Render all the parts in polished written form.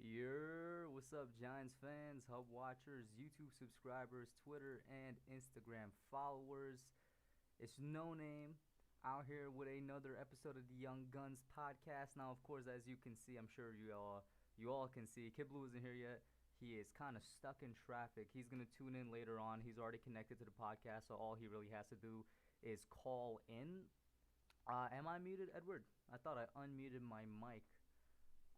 What's up, Giants fans, Hub watchers, YouTube subscribers, Twitter and Instagram followers? It's Noname out here with another episode of the Young Guns podcast. Now, of course, as you can see, I'm sure you all can see, Kidblue isn't here yet. He is kind of stuck in traffic. He's gonna tune in later on. He's already connected to the podcast, so all he really has to do is call in. Am I muted, Edward? I thought I unmuted my mic.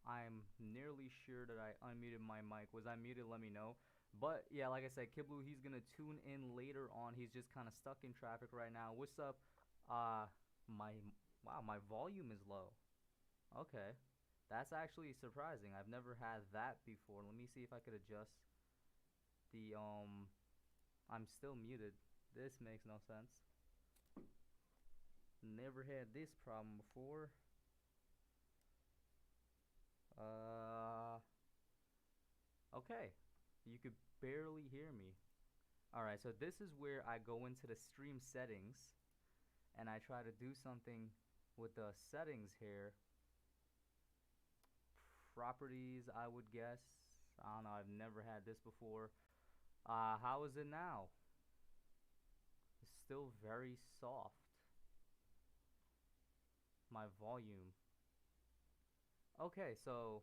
I'm nearly sure that I unmuted my mic. Was I muted? Let me know. But yeah, like I said, Kidblue, he's gonna tune in later on. He's just kind of stuck in traffic right now. What's up? My volume is low. Okay, that's actually surprising. I've never had that before. Let me see if I could adjust the I'm still muted. This makes no sense. Never had this problem before. Okay. You could barely hear me. Alright, so this is where I go into the stream settings and I try to do something with the settings here. Properties, I would guess. I don't know, I've never had this before. How is it now? It's still very soft. My volume. Okay, so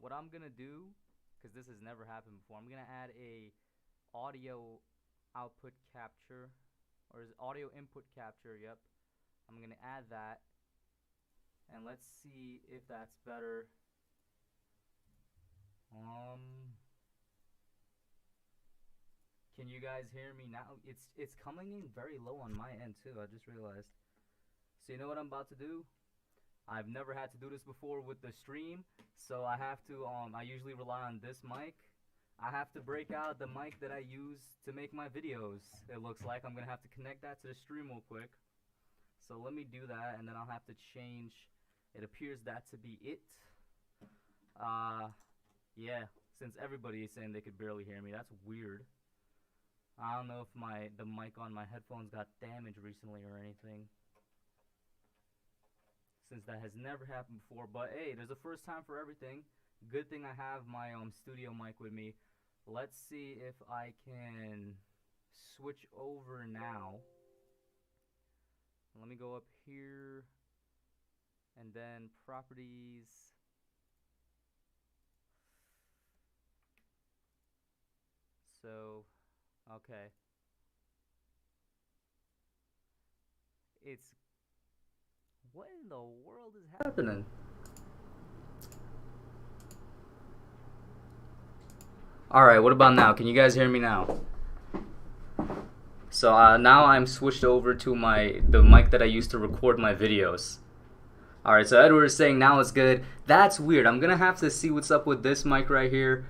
what I'm gonna do, because this has never happened before, I'm gonna add a audio output capture, or is it audio input capture? Yep, I'm gonna add that, and let's see if that's better. Can you guys hear me now? It's coming in very low on my end too. I just realized. So you know what I'm about to do? I've never had to do this before with the stream, so I have to, I usually rely on this mic. I have to break out the mic that I use to make my videos. It looks like I'm gonna have to connect that to the stream real quick. So let me do that, and then I'll have to change. It appears that to be it. Yeah, since everybody is saying they could barely hear me, that's weird. I don't know if the mic on my headphones got damaged recently or anything, since that has never happened before. But hey, there's a first time for everything. Good thing I have my studio mic with me. Let's see if I can switch over now. Let me go up here and then properties. So okay, what in the world is happening? Alright, what about now? Can you guys hear me now? So now I'm switched over to the mic that I use to record my videos. Alright, so Edward is saying now it's good. That's weird. I'm gonna have to see what's up with this mic right here.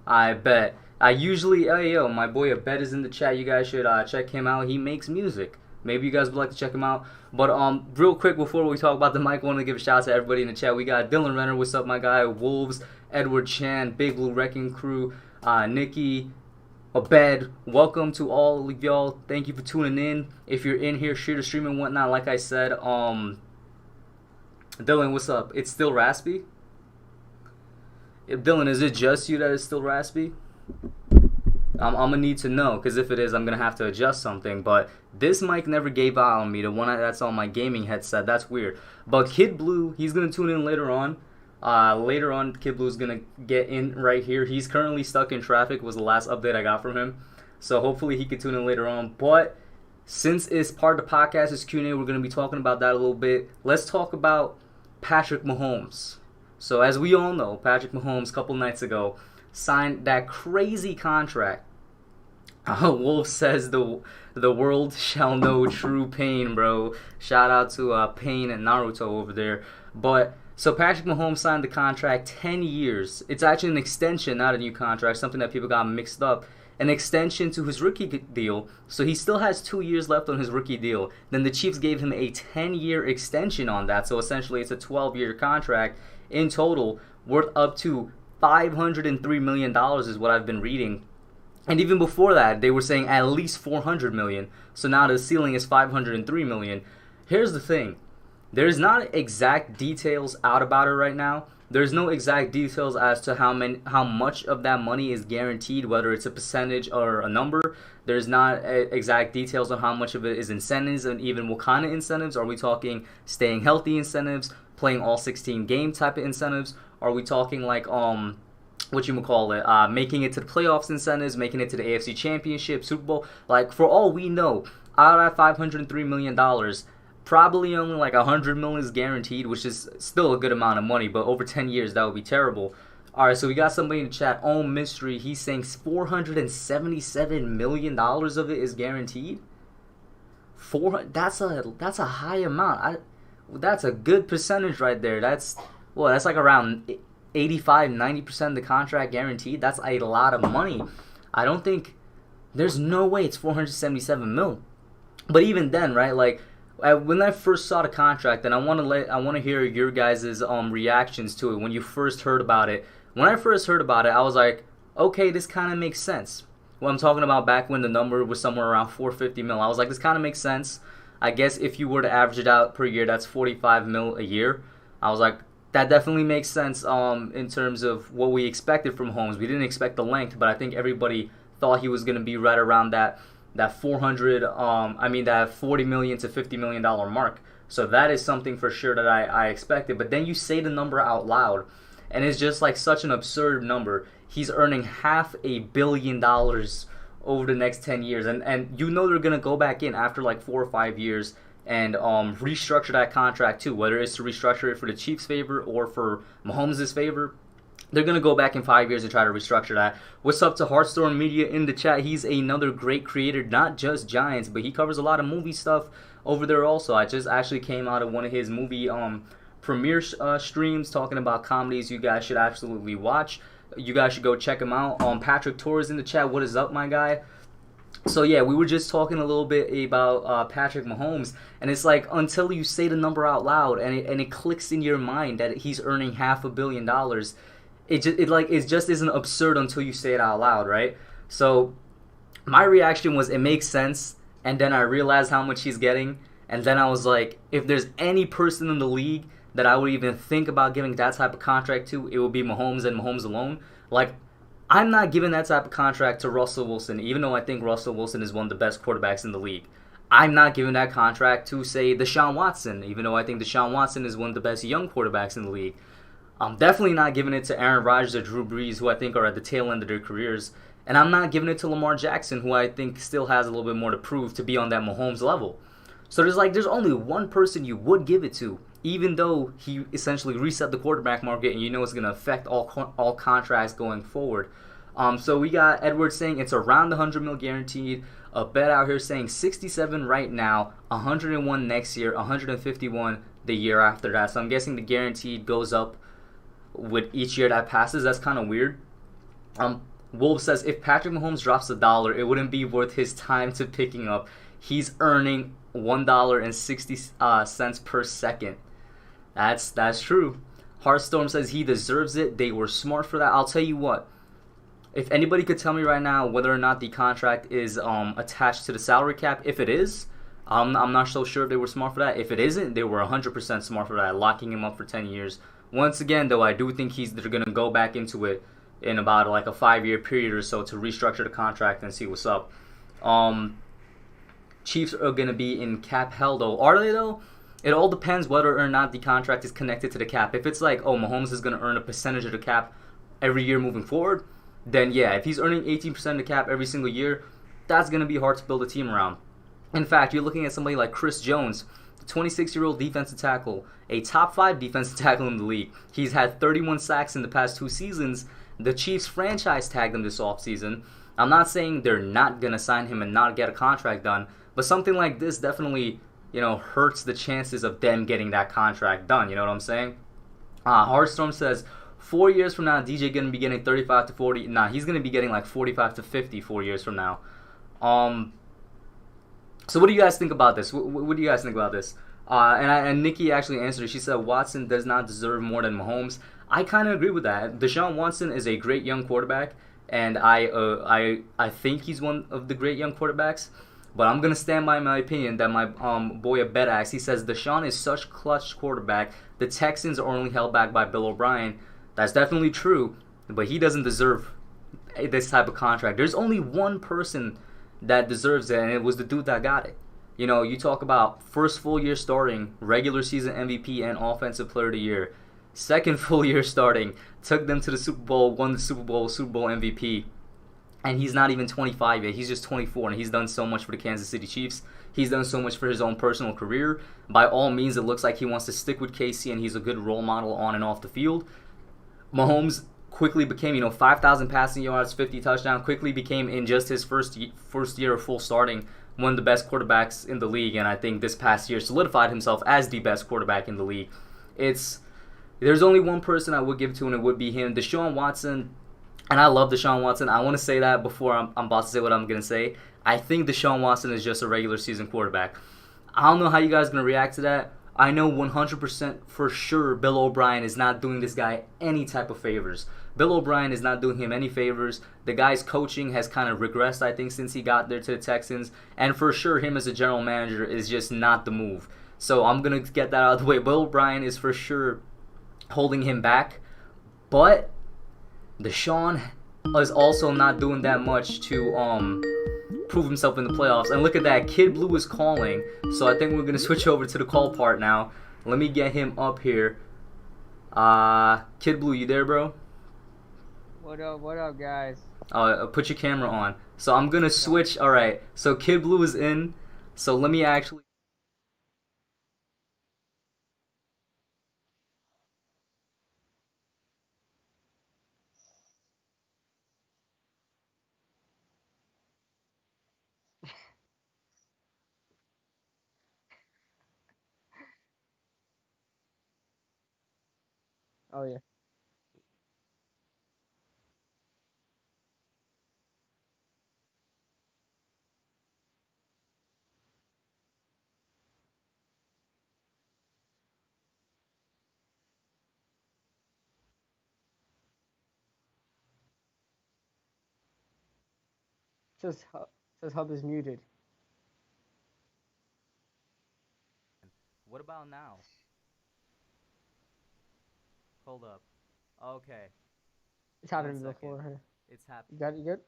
I bet. I usually, hey yo, my boy Abed is in the chat. You guys should check him out. He makes music. Maybe you guys would like to check him out. But real quick before we talk about the mic, I want to give a shout out to everybody in the chat. We got Dylan Renner, what's up, my guy? Wolves, Edward Chan, Big Blue Wrecking Crew, Nikki, Abed. Welcome to all of y'all. Thank you for tuning in. If you're in here, share the stream and whatnot. Like I said, Dylan, what's up? It's still raspy? Dylan, is it just you that is still raspy? I'm gonna need to know, because if it is, I'm gonna have to adjust something. But this mic never gave out on me. The one that's on my gaming headset, that's weird. But Kidblue, he's gonna tune in later on. Kidblue is gonna get in right here. He's currently stuck in traffic. Was the last update I got from him. So hopefully he could tune in later on. But since it's part of the podcast, it's Q&A. We're gonna be talking about that a little bit. Let's talk about Patrick Mahomes. So as we all know, Patrick Mahomes a couple nights ago signed that crazy contract. Wolf says the world shall know true pain, bro. Shout out to Pain and Naruto over there. But so Patrick Mahomes signed the contract 10 years. It's actually an extension, not a new contract, something that people got mixed up. An extension to his rookie deal. So he still has 2 years left on his rookie deal. Then the Chiefs gave him a 10-year extension on that. So essentially it's a 12-year contract in total, worth up to $503 million is what I've been reading. And even before that, they were saying at least $400 million. So now the ceiling is $503 million. Here's the thing. There's not exact details out about it right now, There's no exact details as to how much of that money is guaranteed, whether it's a percentage or a number. There's not exact details on how much of it is incentives, and even what kind of incentives. Are we talking staying healthy incentives, playing all 16 game type of incentives? Are we talking like what you would call it, making it to the playoffs incentives, making it to the AFC Championship, Super Bowl? Like, for all we know, out of that $503 million, probably only like $100 million is guaranteed, which is still a good amount of money, but over 10 years, that would be terrible. All right, so we got somebody in the chat, Mystery. He's saying $477 million of it is guaranteed. That's a high amount. That's a good percentage right there. That's like around 85-90% of the contract guaranteed. That's a lot of money. I don't think there's no way it's 477 mil. But even then, right? Like, when I first saw the contract, and I want to hear your guys' reactions to it when you first heard about it. When I first heard about it, I was like, okay, this kind of makes sense. What I'm talking about back when the number was somewhere around 450 mil, I was like, this kind of makes sense. I guess if you were to average it out per year, that's 45 mil a year. I was like, that definitely makes sense in terms of what we expected from Mahomes. We didn't expect the length, but I think everybody thought he was going to be right around that that $40 million to $50 million mark. So that is something for sure that I expected. But then you say the number out loud, and it's just like such an absurd number. He's earning $500 million over the next 10 years. And you know they're going to go back in after like 4 or 5 years and restructure that contract too, whether it's to restructure it for the Chiefs' favor or for Mahomes' favor. They're going to go back in 5 years and try to restructure that. What's up to Hearthstone Media in the chat? He's another great creator, not just Giants, but he covers a lot of movie stuff over there also. I just actually came out of one of his movie premiere streams talking about comedies you guys should absolutely watch. You guys should go check him out. Patrick Torres in the chat. What is up, my guy? So yeah, we were just talking a little bit about Patrick Mahomes, and it's like until you say the number out loud and it clicks in your mind that he's earning $500 million, it just isn't absurd until you say it out loud, right? So my reaction was it makes sense, and then I realized how much he's getting, and then I was like, if there's any person in the league that I would even think about giving that type of contract to, it would be Mahomes and Mahomes alone. Like, I'm not giving that type of contract to Russell Wilson, even though I think Russell Wilson is one of the best quarterbacks in the league. I'm not giving that contract to, say, Deshaun Watson, even though I think Deshaun Watson is one of the best young quarterbacks in the league. I'm definitely not giving it to Aaron Rodgers or Drew Brees, who I think are at the tail end of their careers. And I'm not giving it to Lamar Jackson, who I think still has a little bit more to prove to be on that Mahomes level. So there's only one person you would give it to, even though he essentially reset the quarterback market, and you know it's going to affect all contracts going forward. So we got Edward saying it's around the $100 million guaranteed. A bet out here saying 67 right now, 101 next year, 151 the year after that. So I'm guessing the guaranteed goes up with each year that passes. That's kind of weird. Wolf says if Patrick Mahomes drops $1, it wouldn't be worth his time to picking up. He's earning $1.60 per second. That's true. Hearthstone says he deserves it. They were smart for that. I'll tell you what. If anybody could tell me right now whether or not the contract is attached to the salary cap, if it is, I'm not so sure if they were smart for that. If it isn't, they were 100% smart for that, locking him up for 10 years. Once again, though, I do think they're going to go back into it in about like a 5-year period or so to restructure the contract and see what's up. Chiefs are going to be in cap hell, though. Are they, though? It all depends whether or not the contract is connected to the cap. If it's like, Mahomes is going to earn a percentage of the cap every year moving forward, then yeah, if he's earning 18% of the cap every single year, that's going to be hard to build a team around. In fact, you're looking at somebody like Chris Jones, the 26-year-old defensive tackle, a top 5 defensive tackle in the league. He's had 31 sacks in the past 2 seasons. The Chiefs franchise tagged him this offseason. I'm not saying they're not going to sign him and not get a contract done, but something like this definitely, hurts the chances of them getting that contract done. You know what I'm saying? Hearthstone says, 4 years from now, DJ going to be getting 35 to 40. Nah, he's going to be getting like 45 to 50 4 years from now. So what do you guys think about this? What do you guys think about this? And Nikki actually answered it. She said Watson does not deserve more than Mahomes. I kind of agree with that. Deshaun Watson is a great young quarterback, and I think he's one of the great young quarterbacks. But I'm gonna stand by my opinion that my boy Bedax, he says Deshaun is such clutch quarterback. The Texans are only held back by Bill O'Brien. That's definitely true, but he doesn't deserve this type of contract. There's only one person that deserves it, and it was the dude that got it. You know, you talk about first full year starting, regular season MVP, and offensive player of the year. Second full year starting, took them to the Super Bowl, won the Super Bowl MVP. And he's not even 25 yet. He's just 24, and he's done so much for the Kansas City Chiefs. He's done so much for his own personal career. By all means, it looks like he wants to stick with KC, and he's a good role model on and off the field. Mahomes quickly became, 5,000 passing yards, 50 touchdowns, quickly became, in just his first year of full starting, one of the best quarterbacks in the league, and I think this past year solidified himself as the best quarterback in the league. There's only one person I would give to, and it would be him, Deshaun Watson. And I love Deshaun Watson. I want to say that before I'm about to say what I'm going to say. I think Deshaun Watson is just a regular season quarterback. I don't know how you guys are going to react to that. I know 100% for sure Bill O'Brien is not doing this guy any type of favors. Bill O'Brien is not doing him any favors. The guy's coaching has kind of regressed, I think, since he got there to the Texans. And for sure, him as a general manager is just not the move. So I'm going to get that out of the way. Bill O'Brien is for sure holding him back. But Deshaun is also not doing that much to prove himself in the playoffs. And look at that, Kidblue is calling. So I think we're going to switch over to the call part now. Let me get him up here. Kidblue, you there, bro? What up, guys? Put your camera on. So I'm going to switch. All right, so Kidblue is in. So let me actually... Oh yeah. Says Hub is muted. What about now? Hold up. Okay. It's happened before. It's happened. You got it? You good?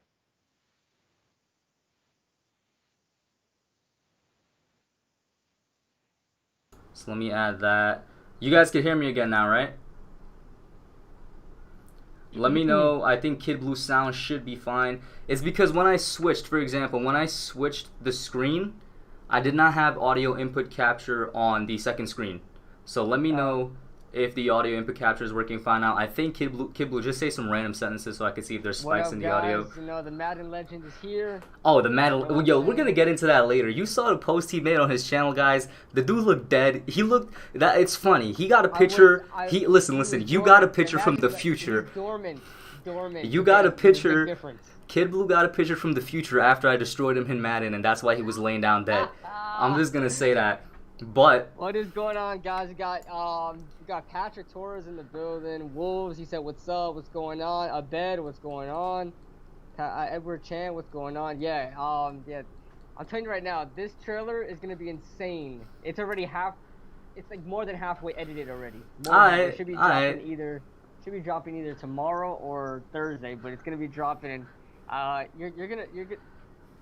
So let me add that. You guys can hear me again now, right? Let me know. I think Kidblue sound should be fine. It's because when I switched, for example, when I switched the screen, I did not have audio input capture on the second screen. So let me know if the audio input capture is working fine now. I think Kidblue, just say some random sentences so I can see if there's spikes in the audio. The Madden legend is here. Oh, the Madden. Yo, we're going to get into that later. You saw the post he made on his channel, guys. The dude looked dead. He looked... It's funny. He got a picture... Listen. You got a picture from the future. Dormant. You got a picture... Kidblue got a picture from the future after I destroyed him in Madden, and that's why he was laying down dead. I'm just going to say that. But what is going on, guys? We got Patrick Torres in the building. Wolves, he said, "What's up? What's going on?" Abed, what's going on? Edward Chan, what's going on? Yeah, yeah. I'm telling you right now, this trailer is gonna be insane. It's already it's like more than halfway edited already. It should be dropping either tomorrow or Thursday, but it's gonna be dropping.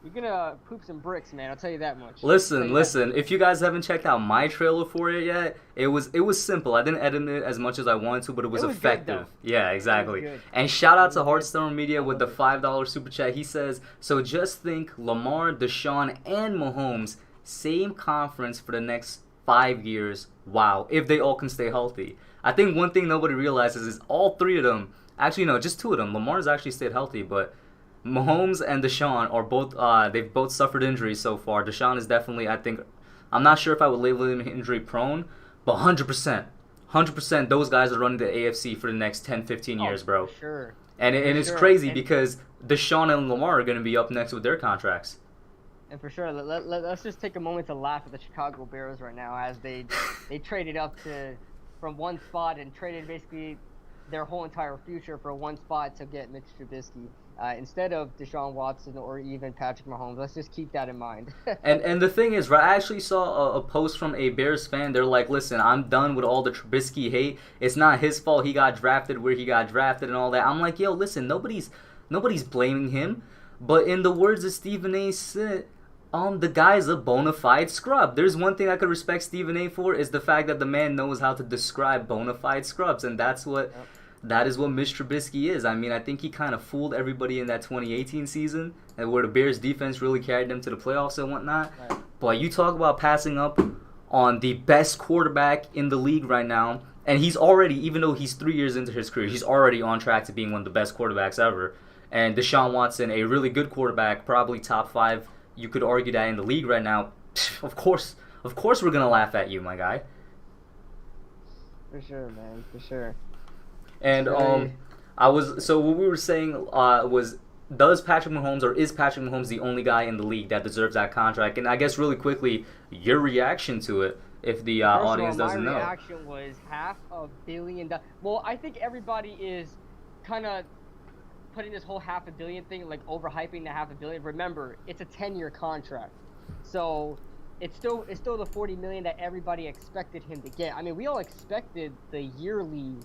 You're gonna poop some bricks, man. I'll tell you that much. Listen. If you guys haven't checked out my trailer for it yet, it was simple. I didn't edit it as much as I wanted to, but it was effective. Yeah, exactly. And shout out to Hearthstone Media with the $5 super chat. He says, "So just think, Lamar, Deshaun, and Mahomes, same conference for the next 5 years. Wow, if they all can stay healthy." I think one thing nobody realizes is all three of them. Actually, no, just two of them. Lamar's actually stayed healthy, but Mahomes and Deshaun are both, they've both suffered injuries so far. Deshaun is definitely, I'm not sure if I would label him injury prone, but 100%, those guys are running the AFC for the next 10, 15 years, bro. For sure. And it's crazy because Deshaun and Lamar are going to be up next with their contracts. And for sure, let's just take a moment to laugh at the Chicago Bears right now as they traded up from one spot and traded basically their whole entire future for one spot to get Mitch Trubisky instead of Deshaun Watson or even Patrick Mahomes. Let's just keep that in mind. And the thing is, right, I actually saw a post from a Bears fan. They're like, listen, I'm done with all the Trubisky hate. It's not his fault he got drafted where he got drafted and all that. I'm like, yo, listen, nobody's blaming him. But in the words of Stephen A. said, the guy's a bona fide scrub. There's one thing I could respect Stephen A. for is the fact that the man knows how to describe bona fide scrubs, and that is what Mitch Trubisky is. I mean, I think he kind of fooled everybody in that 2018 season, and where the Bears defense really carried them to the playoffs and whatnot. Right. But you talk about passing up on the best quarterback in the league right now, and he's already, even though he's 3 years into his career, he's already on track to being one of the best quarterbacks ever. And Deshaun Watson, a really good quarterback, probably top 5. You could argue that in the league right now. Of course we're gonna laugh at you, my guy. For sure, man. For sure. And what we were saying was, does Patrick Mahomes, or is Patrick Mahomes the only guy in the league that deserves that contract? And I guess really quickly, your reaction to it, if the audience doesn't know. My reaction was $500 million. Well, I think everybody is kind of putting this whole $500 million thing, like overhyping the $500 million. Remember, it's a 10-year contract, so it's still the $40 million that everybody expected him to get. I mean, we all expected the yearly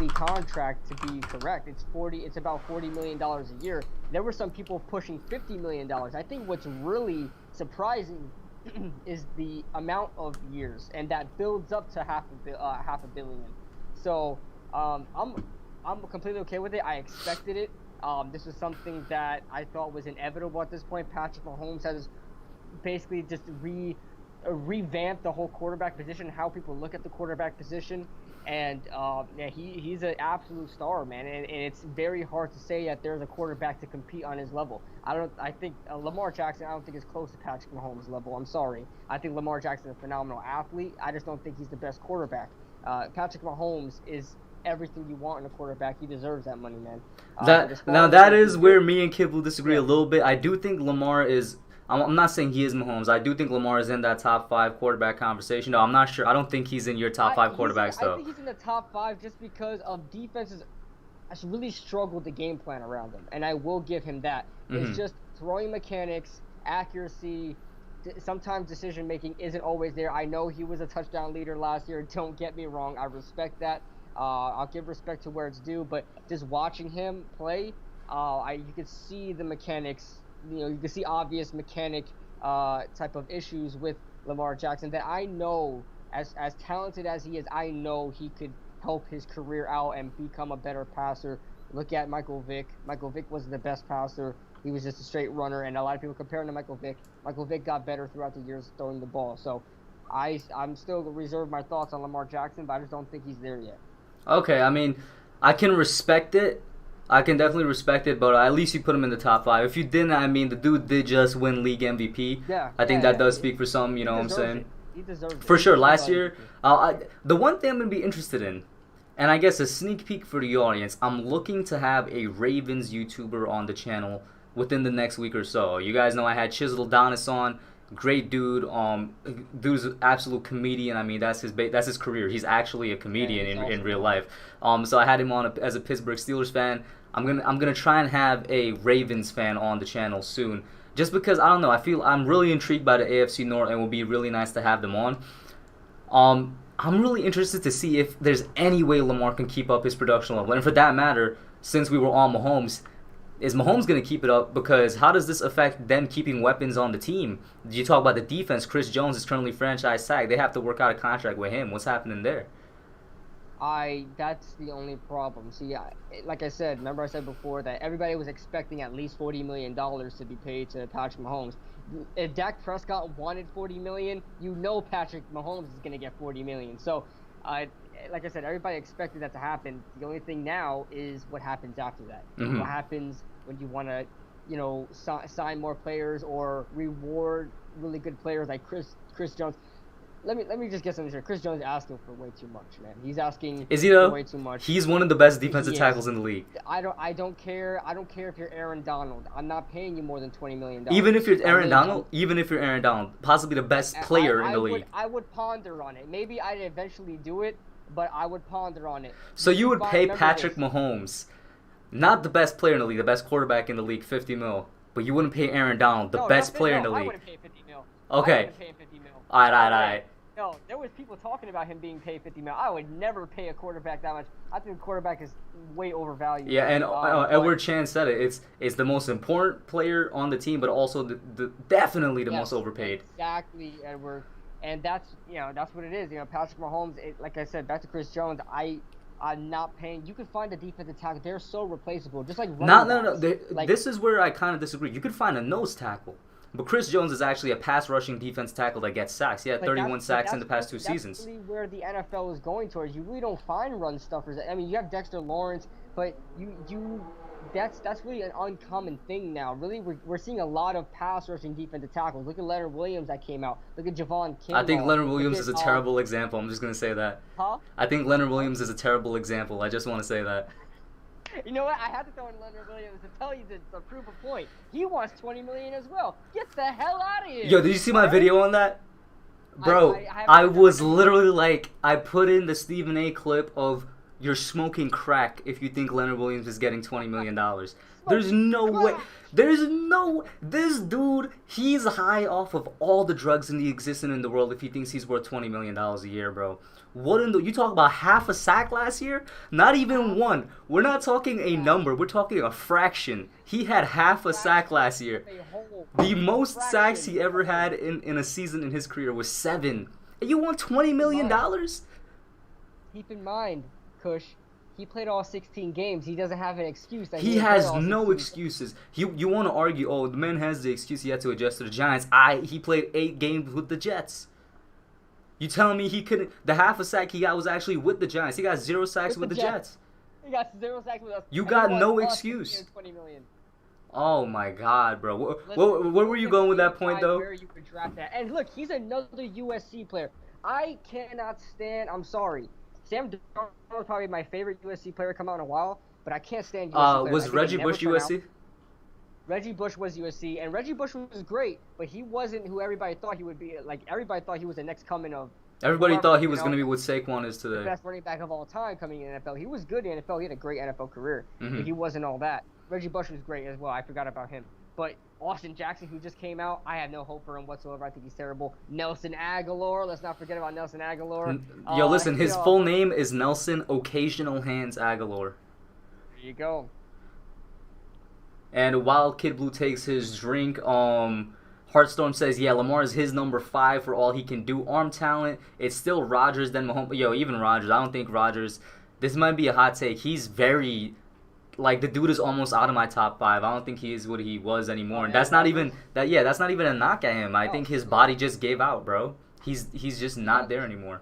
contract to be correct. It's about $40 million a year. There were some people pushing $50 million. I think what's really surprising is the amount of years, and that builds up to $500 million. So I'm completely okay with it. I expected it. This was something that I thought was inevitable at this point. Patrick Mahomes has basically just revamped the whole quarterback position, how people look at the quarterback position. And he's an absolute star, man. And it's very hard to say that there's a quarterback to compete on his level. I think Lamar Jackson, I don't think is close to Patrick Mahomes' level. I'm sorry. I think Lamar Jackson is a phenomenal athlete. I just don't think he's the best quarterback. Patrick Mahomes is everything you want in a quarterback. He deserves that money, man. That is where me and Kidblue disagree a little bit. I do think Lamar is. I'm not saying he is Mahomes. I do think Lamar is in that top 5 quarterback conversation. No, I'm not sure. I don't think he's in your top 5 quarterbacks, though. I think he's in the top 5 just because of defenses. I really struggled to game plan around him, and I will give him that. Mm-hmm. It's just throwing mechanics, accuracy. Sometimes decision making isn't always there. I know he was a touchdown leader last year. Don't get me wrong. I respect that. I'll give respect to where it's due, but just watching him play, you could see the mechanics. You can see obvious mechanic type of issues with Lamar Jackson that I know, as talented as he is, I know he could help his career out and become a better passer. Look at Michael Vick. Michael Vick wasn't the best passer. He was just a straight runner, and a lot of people compare him to Michael Vick. Michael Vick got better throughout the years throwing the ball. So I'm still reserve my thoughts on Lamar Jackson, but I just don't think he's there yet. Okay, I mean, I can respect it. I can definitely respect it, but at least you put him in the top 5. If you didn't, I mean, the dude did just win league MVP. Yeah, I think that does speak for some, you know what I'm saying? It. He deserves it. For sure. Last year, the one thing I'm going to be interested in, and I guess a sneak peek for the audience, I'm looking to have a Ravens YouTuber on the channel within the next week or so. You guys know I had Chisel Adonis on. Great dude. Dude's an absolute comedian. I mean, that's his career. He's actually a comedian in real life. So I had him on as a Pittsburgh Steelers fan. I'm gonna try and have a Ravens fan on the channel soon. Just because I don't know, I feel I'm really intrigued by the AFC North, and it will be really nice to have them on. I'm really interested to see if there's any way Lamar can keep up his production level, and for that matter, since we were on Mahomes. Is Mahomes going to keep it up? Because how does this affect them keeping weapons on the team? You talk about the defense. Chris Jones is currently franchise tag. They have to work out a contract with him. What's happening there? That's the only problem. See, like I said, remember I said before that everybody was expecting at least $40 million to be paid to Patrick Mahomes. If Dak Prescott wanted $40 million, you know Patrick Mahomes is going to get $40 million. So, like I said, everybody expected that to happen. The only thing now is what happens after that. Mm-hmm. What happens when you want to, sign more players or reward really good players like Chris Jones. Let me just get something straight. Chris Jones is asking for way too much, man. He's asking for way too much. He's one of the best defensive tackles in the league. I don't care. I don't care if you're Aaron Donald. I'm not paying you more than $20 million. Even if you're Aaron Donald, possibly the best player in the league. I would ponder on it. Maybe I'd eventually do it, but I would ponder on it. So you would pay Remember Patrick this. Mahomes, not the best player in the league, the best quarterback in the league, 50 mil, but you wouldn't pay Aaron Donald, the best player in the I league. wouldn't pay 50 mil. Okay. I wouldn't pay him 50 mil. All right. No, there was people talking about him being paid 50 mil. I would never pay a quarterback that much. I think the quarterback is way overvalued. Yeah, and Edward Chan said it. It's the most important player on the team, but also definitely the most overpaid. Exactly, Edward. And that's what it is. Patrick Mahomes. Like I said, back to Chris Jones. I'm not paying. You could find a defensive tackle. They're so replaceable. Just like No. This is where I kind of disagree. You could find a nose tackle. But Chris Jones is actually a pass-rushing defense tackle that gets sacks. He had 31 sacks in the past 2 seasons. That's really where the NFL is going towards. You really don't find run stuffers. I mean, you have Dexter Lawrence, but that's really an uncommon thing now. Really, we're seeing a lot of pass-rushing defensive tackles. Look at Leonard Williams that came out. Look at Javon Kimball. I think Leonard Williams is a terrible example. I'm just going to say that. Huh? I think Leonard Williams is a terrible example. I just want to say that. You know what? I had to throw in Leonard Williams to tell you to prove a point. He wants $20 million as well. Get the hell out of here! Yo, did you see my video on that? Bro, I was literally like, I put in the Stephen A. clip of you're smoking crack if you think Leonard Williams is getting $20 million. There's no way. This dude, he's high off of all the drugs in the existing in the world if he thinks he's worth $20 million a year, bro. You talk about half a sack last year? Not even one. We're not talking a number. We're talking a fraction. He had half a sack last year. The most sacks he ever had in a season in his career was 7. And you want $20 million? Keep in mind, Kush, he played all 16 games. He doesn't have an excuse. He has no excuses. You want to argue, oh, the man has the excuse he had to adjust to the Giants. He played 8 games with the Jets. You telling me he couldn't? The half a sack he got was actually with the Giants. He got 0 sacks with the Jets. He got 0 sacks with us. You got no excuse. $20 million. Oh my God, bro. Where were you going with that point, though? Where you could draft that. And look, he's another USC player. I cannot stand. I'm sorry. Sam Darnold was probably my favorite USC player come out in a while, but I can't stand USC players. Was Reggie Bush USC? Reggie Bush was USC, and Reggie Bush was great, but he wasn't who everybody thought he would be. Like, everybody thought he was the next coming of... Everybody thought he was going to be what Saquon is today. The best running back of all time coming in the NFL. He was good in the NFL. He had a great NFL career, but he wasn't all that. Reggie Bush was great as well. I forgot about him. But Austin Jackson, who just came out, I have no hope for him whatsoever. I think he's terrible. Nelson Aguilar. Let's not forget about Nelson Aguilar. Yo, listen, his full name is Nelson Occasional Hands Aguilar. There you go. And while Kidblue takes his drink, Heartstorm says, yeah, Lamar is his number 5 for all he can do. Arm talent, it's still Rodgers, then Mahomes. Yo, even Rodgers. I don't think Rodgers, this might be a hot take. He's very, like, the dude is almost out of my top 5. I don't think he is what he was anymore. And that's not even, that's not even a knock at him. I think his body just gave out, bro. He's just not there anymore.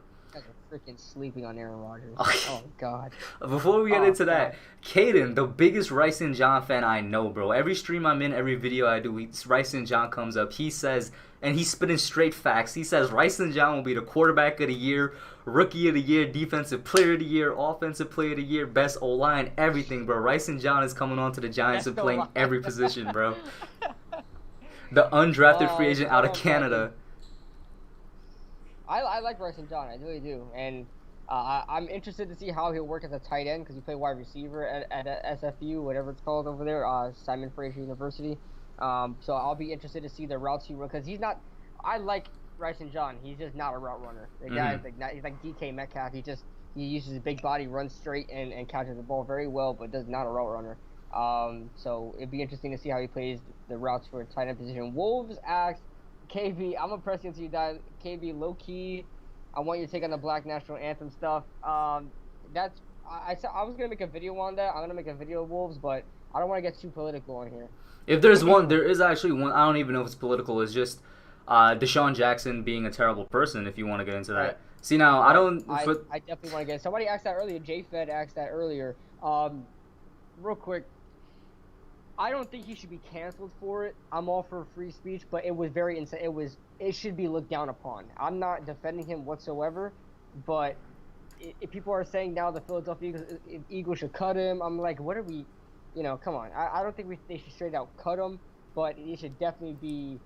Freaking sleeping on Aaron Rodgers. Oh, God. Before we get into that, Caden, the biggest Rice and John fan I know, bro. Every stream I'm in, every video I do, Rice and John comes up. He says, and he's spitting straight facts. He says Rice and John will be the quarterback of the year, rookie of the year, defensive player of the year, offensive player of the year, best O-line, everything, bro. Rice and John is coming on to the Giants and playing every position, bro. The undrafted free agent out of Canada. I like Rice and John, I really do, and I'm interested to see how he'll work as a tight end because he played wide receiver at SFU, whatever it's called over there, Simon Fraser University. So I'll be interested to see the routes he runs because he's not. I like Rice and John. He's just not a route runner. The guy is he's like DK Metcalf. He uses his big body, runs straight, and catches the ball very well, but does not a route runner. So it'd be interesting to see how he plays the routes for a tight end position. Wolves asked. KB, I'm gonna press you until you die. KB, low key, I want you to take on the Black National Anthem stuff. I was gonna make a video on that. I'm gonna make a video of Wolves, but I don't want to get too political on here. If there's one, there is actually one. I don't even know if it's political. It's just Deshaun Jackson being a terrible person. If you want to get into that, right. See now, I don't. I definitely want to get. Somebody asked that earlier. J-Fed asked that earlier. Real quick. I don't think he should be canceled for it. I'm all for free speech, but it was very it should be looked down upon. I'm not defending him whatsoever, but if people are saying now the Philadelphia Eagles should cut him, I'm like, what are we, come on. I don't think they should straight out cut him, but it should definitely be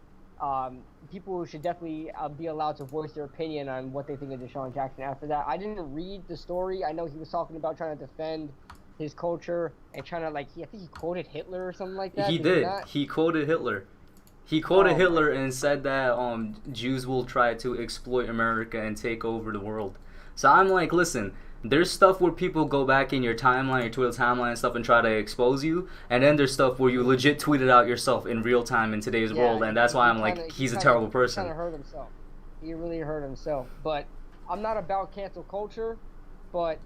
people should definitely be allowed to voice their opinion on what they think of Deshaun Jackson. After that, I didn't read the story. I know he was talking about trying to defend his culture and trying to, like, I think he quoted Hitler or something like that. He did. He quoted Hitler. He quoted Hitler and said that Jews will try to exploit America and take over the world. So I'm like, listen, there's stuff where people go back in your timeline, your Twitter timeline and stuff, and try to expose you, and then there's stuff where you legit tweet it out yourself in real time in today's world, and that's why I'm like, he's a terrible person. He kind of hurt himself. He really hurt himself. But I'm not about cancel culture, but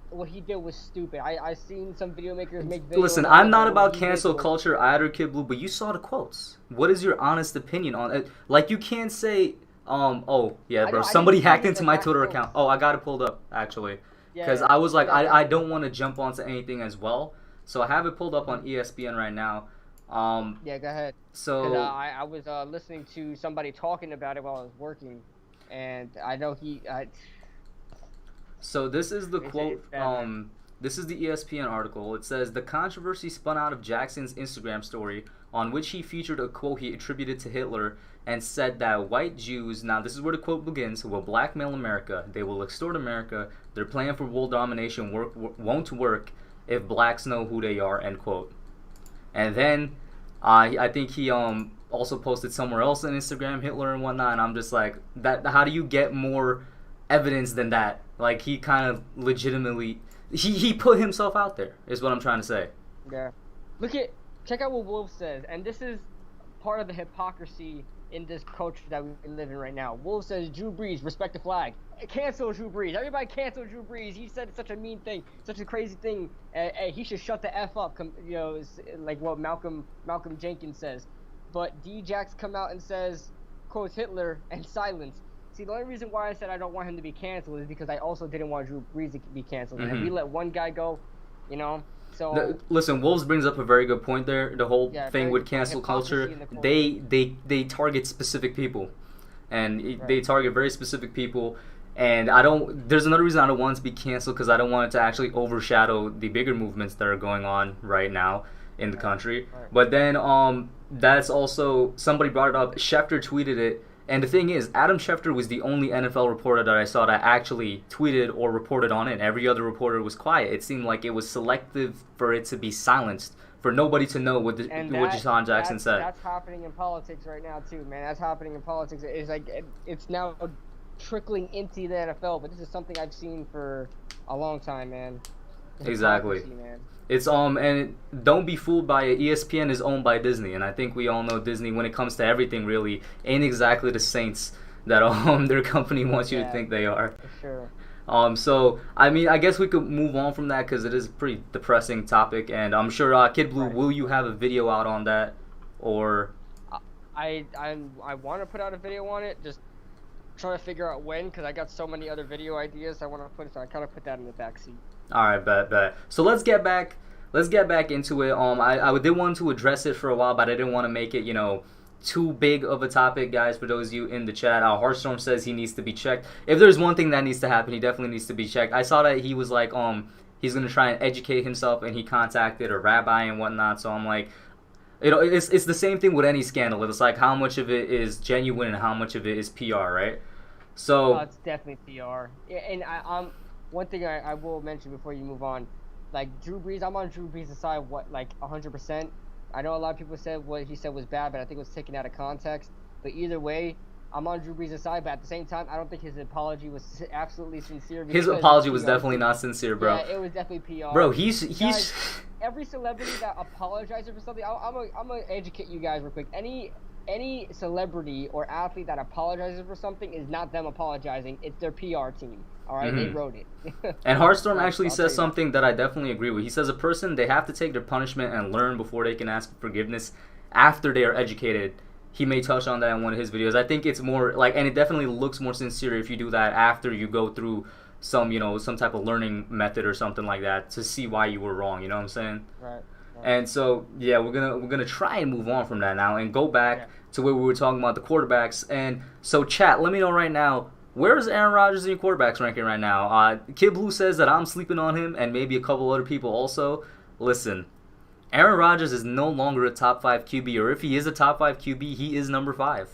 what he did was stupid. I seen some video makers make videos. Listen, I'm not about cancel culture either, Kidblue, but you saw the quotes. What is your honest opinion on it? Like, you can't say, oh, yeah, bro, somebody hacked into my Twitter account. Oh, I got it pulled up, actually. Because I was like, I don't want to jump onto anything as well. So I have it pulled up on ESPN right now. Yeah, go ahead. So I was listening to somebody talking about it while I was working, and I know So this is the quote. This is the ESPN article. It says the controversy spun out of Jackson's Instagram story, on which he featured a quote he attributed to Hitler and said that white Jews, now this is where the quote begins, will blackmail America. They will extort America. Their plan for world domination won't work if blacks know who they are, end quote. And then I think he also posted somewhere else on Instagram Hitler and whatnot, and I'm just like, that. How do you get more evidence than that? Like, he kind of legitimately he put himself out there is what I'm trying to say. Yeah. Check out what Wolf says, and this is part of the hypocrisy in this culture that we live in right now. Wolf says, Drew Brees, respect the flag. Cancel Drew Brees. Everybody cancel Drew Brees. He said such a mean thing, such a crazy thing. He should shut the F up, you know, like what Malcolm Jenkins says. But D-Jax come out and says, quotes Hitler, and silence. See, the only reason why I said I don't want him to be canceled is because I also didn't want Drew Brees to be canceled. And if we let one guy go, you know, so... Listen, Wolves brings up a very good point there. The whole thing with cancel culture, they target specific people. And they target very specific people. And there's another reason I don't want it to be canceled, because I don't want it to actually overshadow the bigger movements that are going on right now in the country. Right. But then that's also, somebody brought it up, Schefter tweeted it. And the thing is, Adam Schefter was the only NFL reporter that I saw that actually tweeted or reported on it. Every other reporter was quiet. It seemed like it was selective for it to be silenced, for nobody to know what Deshaun Jackson said. That's happening in politics right now too, man. That's happening in politics. It's like it's now trickling into the NFL, but this is something I've seen for a long time, man. Exactly. Man. It's and don't be fooled by it. ESPN is owned by Disney, and I think we all know Disney, when it comes to everything, really ain't exactly the saints that their company wants you to think they are. For sure. So I mean, I guess we could move on from that, because it is a pretty depressing topic, and I'm sure Kidblue, will you have a video out on that, or? I want to put out a video on it. Just trying to figure out when, because I got so many other video ideas I want to put. So I kind of put that in the backseat. All right, bet. So let's get back into it. I did want to address it for a while, but I didn't want to make it, too big of a topic, guys. For those of you in the chat, Heartstorm says he needs to be checked. If there's one thing that needs to happen, he definitely needs to be checked. I saw that he was like, he's gonna try and educate himself, and he contacted a rabbi and whatnot. So I'm like, it's the same thing with any scandal. It's like, how much of it is genuine and how much of it is PR, right? So it's definitely PR. And one thing I will mention before you move on, like Drew Brees, I'm on Drew Brees' side, 100%. I know a lot of people said what he said was bad, but I think it was taken out of context. But either way, I'm on Drew Brees' side, but at the same time, I don't think his apology was absolutely sincere. His apology was definitely not sincere, bro. Yeah, it was definitely PR. Bro, he's guys, every celebrity that apologizes for something, I'm gonna educate you guys real quick. Any celebrity or athlete that apologizes for something is not them apologizing. It's their PR team. All right, They wrote it. And Heartstorm actually says something that I definitely agree with. He says a person, they have to take their punishment and learn before they can ask for forgiveness after they are educated. He may touch on that in one of his videos. I think it's more and it definitely looks more sincere if you do that after you go through some type of learning method or something like that to see why you were wrong. You know what I'm saying? Right. And so yeah, we're gonna try and move on from that now and go back to where we were talking about the quarterbacks. And so chat, let me know right now, where is Aaron Rodgers in your quarterbacks ranking right now? Kidblue says that I'm sleeping on him, and maybe a couple other people also. Listen, Aaron Rodgers is no longer a top 5 QB, or if he is a top 5 QB, he is number 5.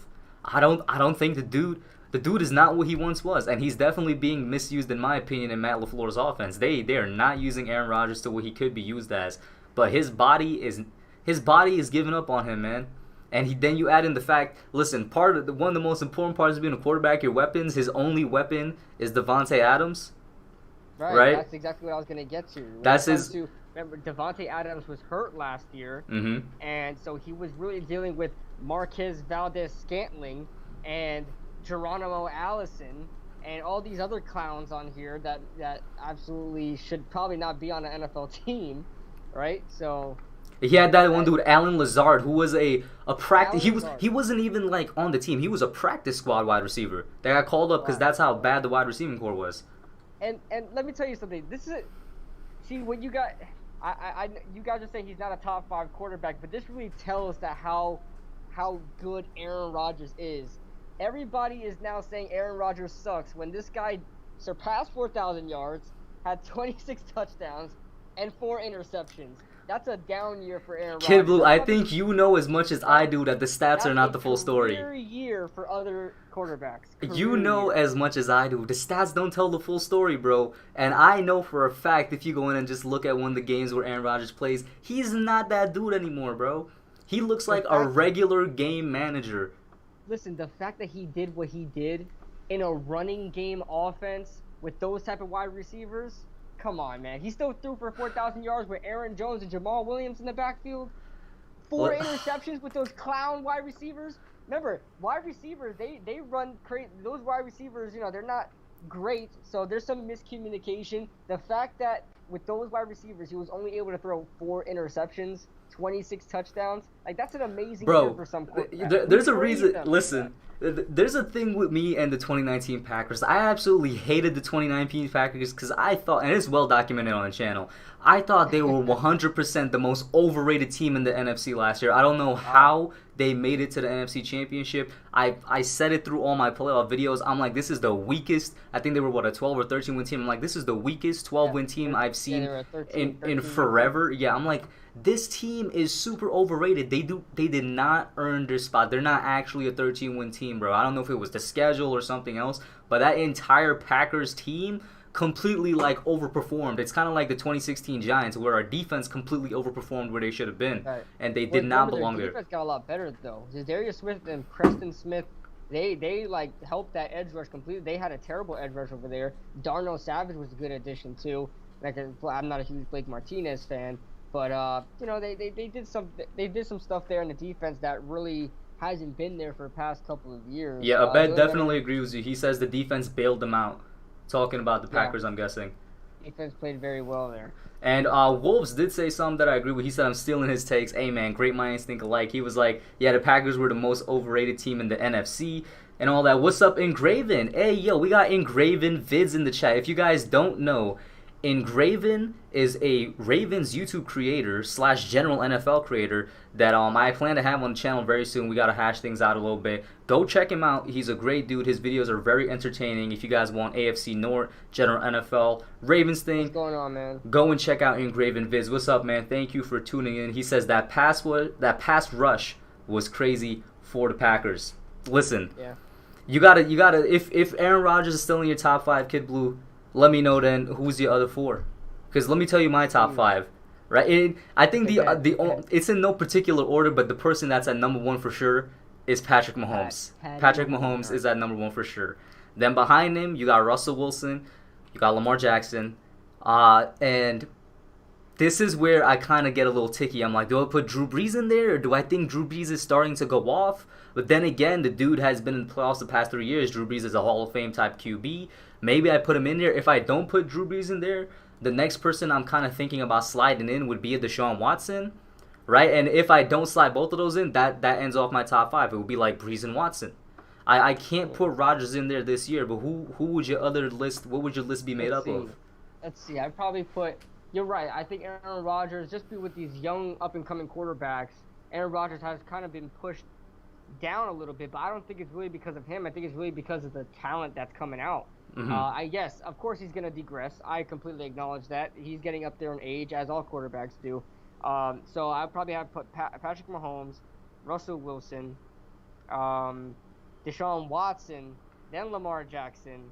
I don't think the dude is not what he once was, and he's definitely being misused in my opinion in Matt LaFleur's offense. They are not using Aaron Rodgers to what he could be used as, but his body is giving up on him, man. And then you add in the fact, listen, one of the most important parts of being a quarterback, your weapons. His only weapon is Devontae Adams. Right? That's exactly what I was gonna get to. Remember, Devontae Adams was hurt last year, and so he was really dealing with Marquez Valdez-Scantling and Geronimo Allison and all these other clowns on here that absolutely should probably not be on an NFL team, right? So he had that one dude, Alan Lazard, who was a practice. He wasn't even like on the team. He was a practice squad wide receiver. They got called up because that's how bad the wide receiving core was. And let me tell you something. See what you got. You guys are saying he's not a top 5 quarterback, but this really tells that how good Aaron Rodgers is. Everybody is now saying Aaron Rodgers sucks when this guy surpassed 4,000 yards, had 26 touchdowns, and 4 interceptions. That's a down year for Aaron Rodgers. Kidblue, I think you know as much as I do that the stats are not the full story. Career year for other quarterbacks. You know as much as I do. The stats don't tell the full story, bro. And I know for a fact if you go in and just look at one of the games where Aaron Rodgers plays, he's not that dude anymore, bro. He looks like a regular game manager. Listen, the fact that he did what he did in a running game offense with those type of wide receivers, come on, man. He still threw for 4,000 yards with Aaron Jones and Jamal Williams in the backfield. 4 interceptions with those clown wide receivers. Remember, wide receivers, they run crazy. Those wide receivers, they're not great, so there's some miscommunication. The fact that with those wide receivers, he was only able to throw 4 interceptions, 26 touchdowns, like that's an amazing year for some quarterbacks. There's a reason. Listen, there's a thing with me and the 2019 Packers. I absolutely hated the 2019 Packers because I thought, and it's well documented on the channel, I thought they were 100% the most overrated team in the NFC last year. I don't know how they made it to the NFC Championship. I said it through all my playoff videos. I'm like, this is the weakest. I think they were, a 12 or 13 win team. I'm like, this is the weakest 12-win team I've seen in forever. Yeah, I'm like, this team is super overrated. They did not earn their spot. They're not actually a 13-win team, bro. I don't know if it was the schedule or something else, but that entire Packers team completely overperformed. It's kind of like the 2016 Giants, where our defense completely overperformed where they should have been, and they did not belong there. Their defense got a lot better though. Darius Smith and Preston Smith, they helped that edge rush completely. They had a terrible edge rush over there. Darnell Savage was a good addition too. I'm not a huge Blake Martinez fan, but they did some stuff there in the defense that really hasn't been there for the past couple of years. Yeah, Abed definitely agrees with you. He says the defense bailed them out. Talking about the Packers, I'm guessing. Defense played very well there. And Wolves did say something that I agree with. He said, I'm stealing his takes. Hey, man, great minds think alike. He was like, yeah, the Packers were the most overrated team in the NFC and all that. What's up, Engraven? Hey, yo, we got Engraven vids in the chat. If you guys don't know, Engraven is a Ravens YouTube creator / general NFL creator that I plan to have on the channel very soon. We got to hash things out a little bit. Go check him out. He's a great dude. His videos are very entertaining. If you guys want AFC North, general NFL, Ravens thing, what's going on, man? Go and check out Engraven Vids. What's up, man? Thank you for tuning in. He says that pass rush was crazy for the Packers. Listen, you gotta. If Aaron Rodgers is still in your top 5, Kidblue, let me know then who's the other 4. Because let me tell you my top 5. Right? I think it's in no particular order, but the person that's at number 1 for sure is Patrick Mahomes. Patrick Mahomes is at number 1 for sure. Then behind him, you got Russell Wilson, you got Lamar Jackson, and this is where I kind of get a little ticky. I'm like, do I put Drew Brees in there, or do I think Drew Brees is starting to go off? But then again, the dude has been in the playoffs the past 3 years. Drew Brees is a Hall of Fame type QB. Maybe I put him in there. If I don't put Drew Brees in there, the next person I'm kind of thinking about sliding in would be a Deshaun Watson, right? And if I don't slide both of those in, that ends off my top 5. It would be like Brees and Watson. I can't put Rodgers in there this year, but who would your other list? What would your list be made up of? Let's see. I'd probably put. You're right. I think Aaron Rodgers, just with these young up and coming quarterbacks, Aaron Rodgers has kind of been pushed down a little bit, but I don't think it's really because of him. I think it's really because of the talent that's coming out. Yes, of course he's going to digress. I completely acknowledge that. He's getting up there in age, as all quarterbacks do. So I probably have put Patrick Mahomes, Russell Wilson, Deshaun Watson, then Lamar Jackson.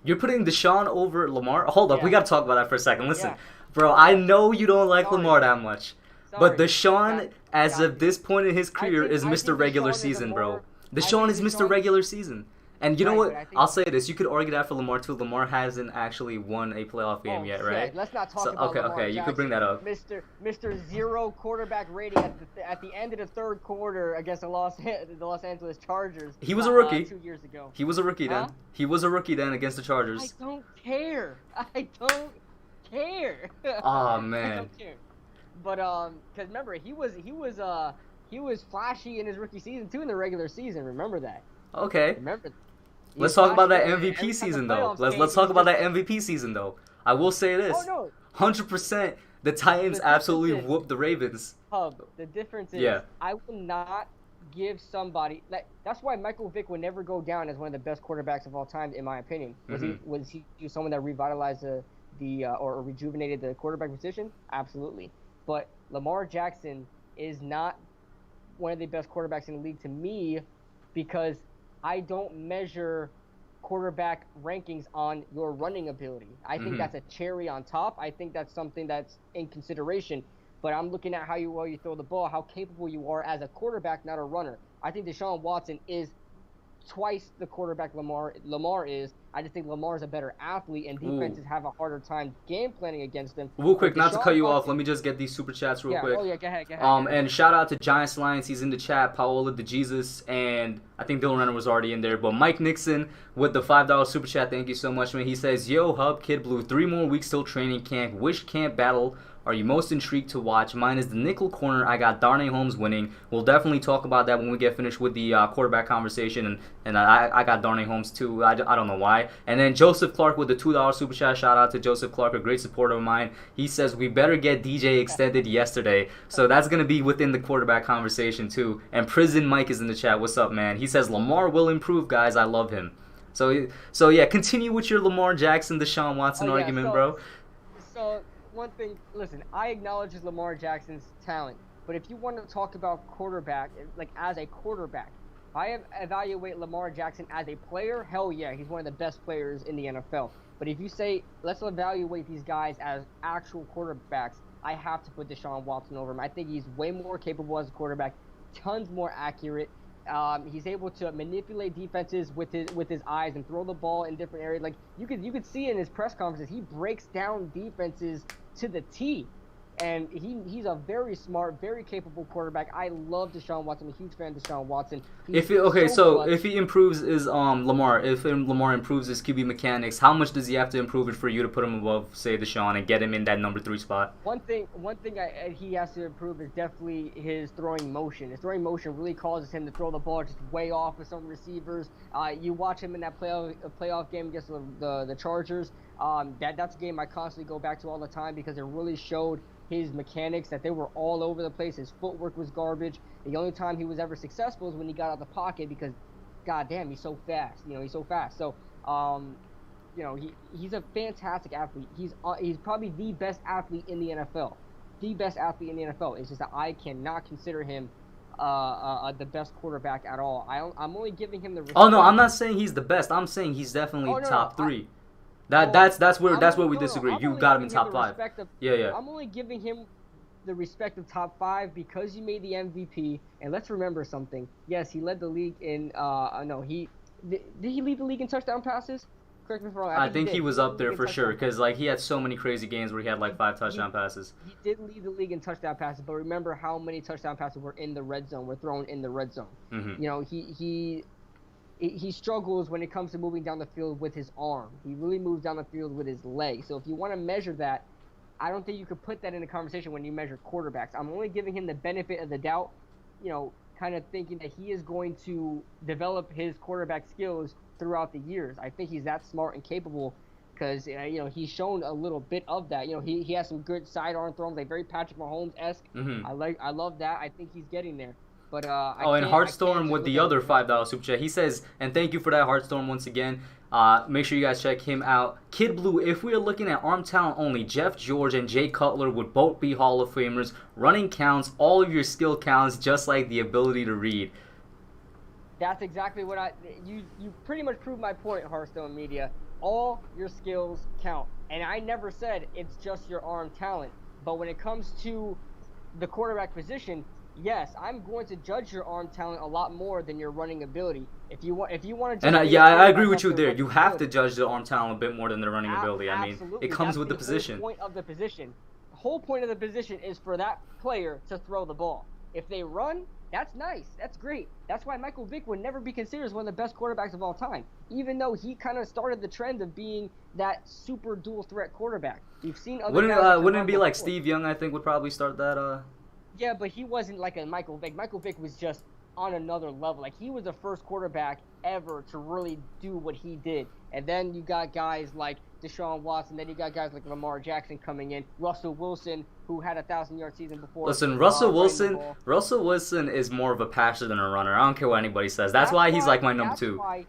You're putting Deshaun over Lamar? Hold up, we Yeah. gotta talk about that for a second. Listen, Yeah. bro, I know you don't like Sorry. Lamar that much. But Sorry. Deshaun, as got of this point in his career, think- is I Mr. think Regular Deshaun is a Season, bro. more- Deshaun I is think Mr. Deshaun- Regular Season. And you know Right, what? but I think- I'll say this. You could argue that for Lamar, too. Lamar hasn't actually won a playoff game yet, shit. right? Let's not talk So, about okay, Lamar okay, you could bring Jackson, that up. Mr. Zero quarterback rating at the end of the third quarter against the Los Angeles Chargers. He was a rookie. 2 years ago. He was a rookie then. Huh? He was a rookie then against the I Chargers. don't care. I don't care. Aw, I man. don't care. But because remember he was flashy in his rookie season too in the regular season. Remember that. Okay. Remember. He Let's was talk about that flashy, and every MVP time the season, though. playoffs Let's came, talk he about just- that MVP season, though. I will say this. Oh no. 100%, the Titans The absolutely difference is- whooped the Ravens. Hub. The difference is Yeah. I will not give somebody like that's why Michael Vick would never go down as one of the best quarterbacks of all time, in my opinion. Was he someone that revitalized or rejuvenated the quarterback position? Absolutely. But Lamar Jackson is not one of the best quarterbacks in the league to me because I don't measure quarterback rankings on your running ability. I think that's a cherry on top. I think that's something that's in consideration. But I'm looking at how well you throw the ball, how capable you are as a quarterback, not a runner. I think Deshaun Watson is twice the quarterback Lamar is. I just think Lamar is a better athlete, and defenses have a harder time game planning against him. Real quick, But not to Deshaun cut you off, Watson- let me just get these super chats real yeah. quick. Oh yeah, go ahead. And shout out to Giants Lions, he's in the chat. Paola the Jesus, and I think Dylan Renner was already in there. But Mike Nixon with the $5 super chat, thank you so much, man. He says, "Yo, Hub, Kidblue, 3 more weeks till training camp. Which camp battle are you most intrigued to watch? Mine is the nickel corner. I got Darnay Holmes winning. We'll definitely talk about that when we get finished with the quarterback conversation. And I got Darnay Holmes too. I don't know why. And then Joseph Clark with the $2 super chat. Shout out to Joseph Clark, a great supporter of mine. He says we better get DJ extended yesterday. So that's gonna be within the quarterback conversation too. And Prison Mike is in the chat. What's up, man? He says Lamar will improve, guys. I love him. So yeah, continue with your Lamar Jackson, Deshaun Watson argument, bro. So one thing, listen, I acknowledge Lamar Jackson's talent, but if you want to talk about quarterback, like as a quarterback, if I evaluate Lamar Jackson as a player, hell yeah, he's one of the best players in the NFL. But if you say, let's evaluate these guys as actual quarterbacks, I have to put Deshaun Watson over him. I think he's way more capable as a quarterback, tons more accurate. He's able to manipulate defenses with his eyes and throw the ball in different areas. Like you could see in his press conferences, he breaks down defenses to the T, and he's a very smart, very capable quarterback. I love Deshaun Watson. I'm a huge fan of Deshaun Watson. If he improves his Lamar improves his QB mechanics, how much does he have to improve it for you to put him above, say, Deshaun and get him in that number 3 spot? One thing he has to improve is definitely his throwing motion. His throwing motion really causes him to throw the ball just way off with some receivers. You watch him in that playoff game against the Chargers. That's a game I constantly go back to all the time because it really showed his mechanics, that they were all over the place. His footwork was garbage. The only time he was ever successful is when he got out of the pocket because, goddamn, he's so fast. He's so fast. So, he's a fantastic athlete. He's probably the best athlete in the NFL. The best athlete in the NFL. It's just that I cannot consider him the best quarterback at all. I'm only giving him the respect. Oh no, I'm not saying he's the best. I'm saying he's definitely top 3. That's where we disagree. You got him in top 5. Yeah. I'm only giving him the respect of top 5 because he made the MVP. And let's remember something. Yes, he led the league in. Did he lead the league in touchdown passes? Correct me if I'm wrong. I think he was up there for sure because he had so many crazy games where he had 5 touchdown passes. He did lead the league in touchdown passes, but remember how many touchdown passes were in the red zone, were thrown in the red zone. Mm-hmm. He struggles when it comes to moving down the field with his arm. He really moves down the field with his leg. So if you want to measure that, I don't think you could put that in a conversation when you measure quarterbacks. I'm only giving him the benefit of the doubt, kind of thinking that he is going to develop his quarterback skills throughout the years. I think he's that smart and capable because, he's shown a little bit of that. He has some good sidearm throws, like very Patrick Mahomes-esque. Mm-hmm. I love that. I think he's getting there. But and Heartstorm with the other $5 super chat. He says, and thank you for that, Heartstorm, once again. Make sure you guys check him out. Kidblue, if we are looking at arm talent only, Jeff George and Jay Cutler would both be Hall of Famers. Running counts, all of your skill counts, just like the ability to read. That's exactly what you pretty much proved my point, Hearthstone Media. All your skills count. And I never said it's just your arm talent. But when it comes to the quarterback position, yes, I'm going to judge your arm talent a lot more than your running ability. If you want to. And I agree with you there. You have to judge the arm talent a bit more than the running ability. I mean, it comes with the position. The point of the position. The whole point of the position is for that player to throw the ball. If they run, that's nice. That's great. That's why Michael Vick would never be considered as one of the best quarterbacks of all time, even though he kind of started the trend of being that super dual threat quarterback. You've seen other wouldn't it be like Steve Young? I think would probably start that. Yeah, but he wasn't like a Michael Vick. Michael Vick was just on another level. Like, he was the first quarterback ever to really do what he did. And then you got guys like Deshaun Watson. Then you got guys like Lamar Jackson coming in. Russell Wilson, who had a 1,000-yard season before. Listen, Russell Wilson is more of a passer than a runner. I don't care what anybody says. That's why he's like my number 2. That's why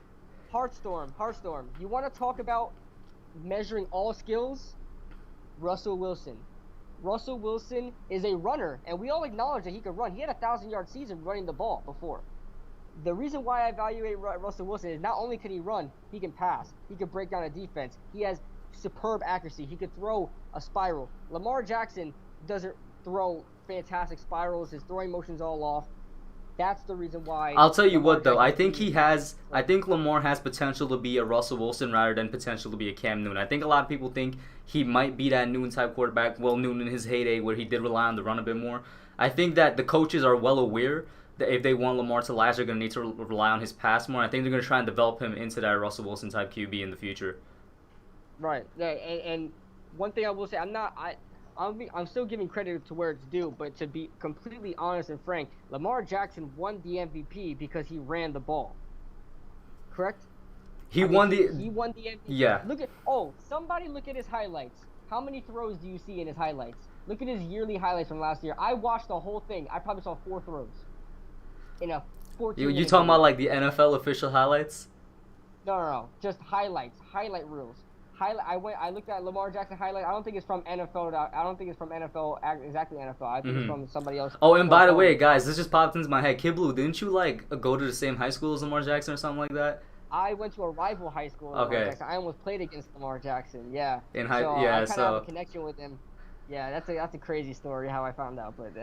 Heartstorm. You want to talk about measuring all skills? Russell Wilson. Russell Wilson is a runner, and we all acknowledge that he could run. He had a 1,000-yard season running the ball before. The reason why I evaluate Russell Wilson is not only can he run, he can pass. He can break down a defense. He has superb accuracy. He could throw a spiral. Lamar Jackson doesn't throw fantastic spirals. His throwing motion's all off. That's the reason why. I'll tell you what, though. I think Lamar has potential to be a Russell Wilson rather than potential to be a Cam Newton. I think a lot of people think he might be that Newton-type quarterback. Well, Newton in his heyday where he did rely on the run a bit more. I think that the coaches are well aware that if they want Lamar to last, they're going to need to rely on his pass more. I think they're going to try and develop him into that Russell Wilson-type QB in the future. Right. Yeah, and one thing I will say, I'm still giving credit to where it's due, but to be completely honest and frank, Lamar Jackson won the MVP because he ran the ball. Correct? He won the MVP. Yeah. Somebody look at his highlights. How many throws do you see in his highlights? Look at his yearly highlights from last year. I watched the whole thing. I probably saw 4 throws in a 14-minute You talking about like the NFL official highlights? No. Just highlights, highlight reels. I looked at Lamar Jackson highlight. I don't think it's from NFL. I don't think it's from NFL, exactly NFL. I think it's from somebody else. Oh, and by the way, guys, this just popped into my head. Kidblue, didn't you like go to the same high school as Lamar Jackson or something like that? I went to a rival high school. Okay. Lamar Jackson. I almost played against Lamar Jackson. Yeah. I kind of have a connection with him. Yeah, that's a crazy story how I found out, but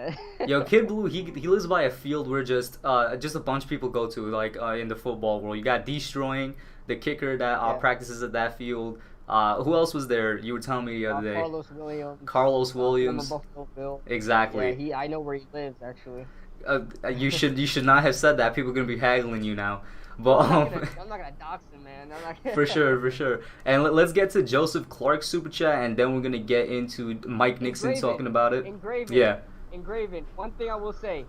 Yo, Kidblue, he lives by a field where just a bunch of people go to, like in the football world. You got Destroying, the kicker that practices at that field. Who else was there? You were telling me the other day. Carlos Williams. Buffalo Bill. Exactly. Yeah, I know where he lives actually. You should not have said that. People are gonna be haggling you now. But I'm not gonna dox him, man. For sure. And let's get to Joseph Clark's super chat, and then we're gonna get into Mike Nixon talking about it. Engraven. One thing I will say,